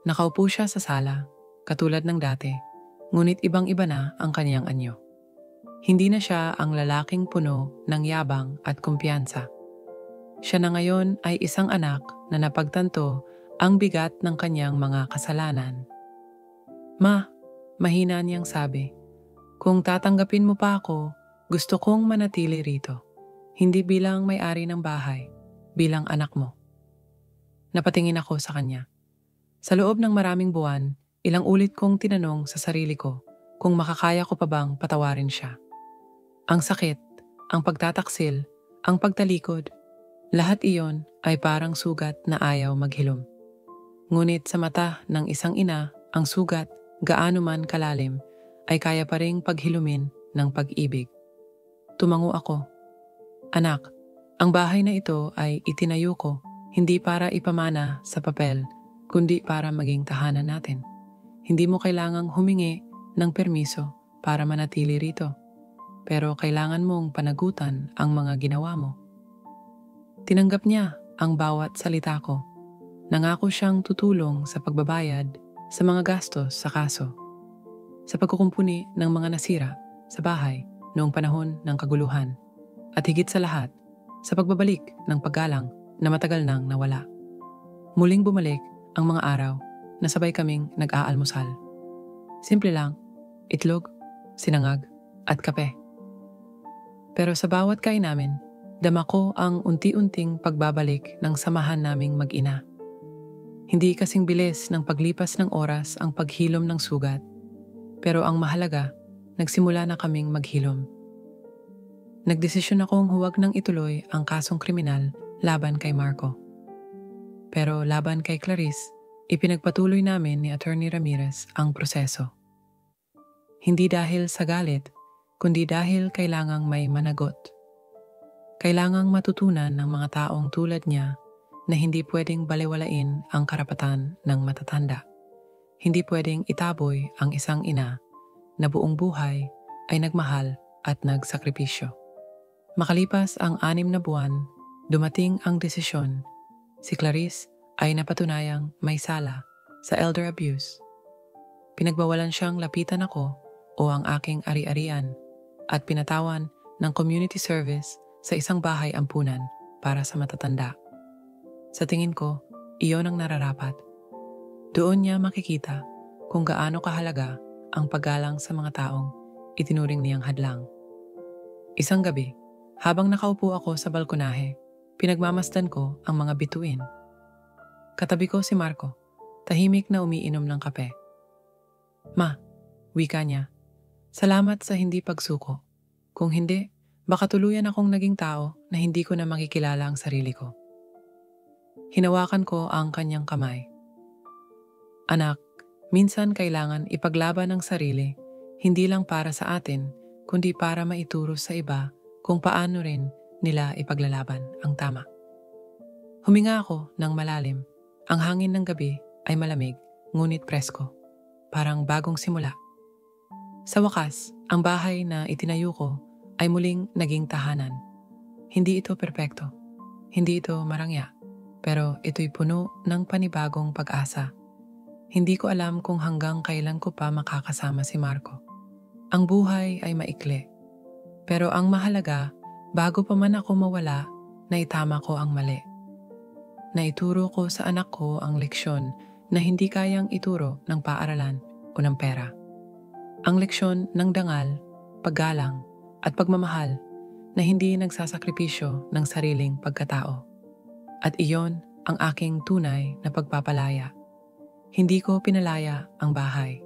Nakaupo siya sa sala, katulad ng dati, ngunit ibang-iba na ang kaniyang anyo. Hindi na siya ang lalaking puno ng yabang at kumpiyansa. Siya na ngayon ay isang anak na napagtanto ang bigat ng kanyang mga kasalanan. Ma, mahina niyang sabi, kung tatanggapin mo pa ako, gusto kong manatili rito. Hindi bilang may-ari ng bahay, bilang anak mo. Napatingin ako sa kanya. Sa loob ng maraming buwan, ilang ulit kong tinanong sa sarili ko kung makakaya ko pa bang patawarin siya. Ang sakit, ang pagtataksil, ang pagtalikod, lahat iyon ay parang sugat na ayaw maghilom. Ngunit sa mata ng isang ina, ang sugat, gaano man kalalim, ay kaya pa ring paghilumin ng pag-ibig. Tumango ako. Anak, ang bahay na ito ay itinayo ko hindi para ipamana sa papel, kundi para maging tahanan natin. Hindi mo kailangang humingi ng permiso para manatili rito, pero kailangan mong panagutan ang mga ginawa mo. Tinanggap niya ang bawat salita ko. Nangako siyang tutulong sa pagbabayad sa mga gastos sa kaso, sa pagkukumpuni ng mga nasira sa bahay noong panahon ng kaguluhan, at higit sa lahat, sa pagbabalik ng paggalang na matagal nang nawala. Muling bumalik ang mga araw na sabay kaming nag-aalmusal. Simple lang, itlog, sinangag, at kape. Pero sa bawat kain namin, dama ko ang unti-unting pagbabalik ng samahan naming mag-ina. Hindi kasing bilis ng paglipas ng oras ang paghilom ng sugat, pero ang mahalaga, nagsimula na kaming maghilom. Nagdesisyon akong huwag nang ituloy ang kasong kriminal laban kay Marco. Pero laban kay Clarice, ipinagpatuloy namin ni Attorney Ramirez ang proseso. Hindi dahil sa galit, kundi dahil kailangang may managot. Kailangang matutunan ng mga taong tulad niya na hindi pwedeng balewalain ang karapatan ng matatanda. Hindi pwedeng itaboy ang isang ina na buong buhay ay nagmahal at nagsakripisyo. Makalipas ang 6 na buwan, dumating ang desisyon. Si Clarice ay napatunayang may sala sa elder abuse. Pinagbawalan siyang lapitan ako o ang aking ari-arian at pinatawan ng community service sa isang bahay ampunan para sa matatanda. Sa tingin ko, iyon ang nararapat. Doon niya makikita kung gaano kahalaga ang paggalang sa mga taong itinuring niyang hadlang. Isang gabi, habang nakaupo ako sa balkonahe, pinagmamasdan ko ang mga bituin. Katabi ko si Marco, tahimik na umiinom ng kape. Ma, wika niya, salamat sa hindi pagsuko. Kung hindi, baka tuluyan akong naging tao na hindi ko na makikilala ang sarili ko. Hinawakan ko ang kanyang kamay. Anak, minsan kailangan ipaglaban ang sarili, hindi lang para sa atin, kundi para maituro sa iba kung paano rin nila ipaglalaban ang tama. Huminga ako ng malalim. Ang hangin ng gabi ay malamig, ngunit presko. Parang bagong simula. Sa wakas, ang bahay na itinayo ko ay muling naging tahanan. Hindi ito perpekto. Hindi ito marangya. Pero ito'y puno ng panibagong pag-asa. Hindi ko alam kung hanggang kailan ko pa makakasama si Marco. Ang buhay ay maikli. Pero ang mahalaga, bago pa man ako mawala, naitama ko ang mali. Naituro ko sa anak ko ang leksyon na hindi kayang ituro ng paaralan o ng pera. Ang leksyon ng dangal, paggalang, at pagmamahal na hindi nagsasakripisyo ng sariling pagkatao. At iyon ang aking tunay na pagpapalaya. Hindi ko pinalaya ang bahay.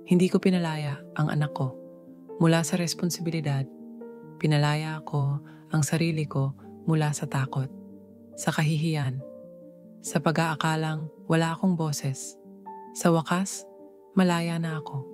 Hindi ko pinalaya ang anak ko. Mula sa responsibilidad, pinalaya ko ang sarili ko mula sa takot, sa kahihiyan, sa pag-aakalang wala akong boses. Sa wakas, malaya na ako.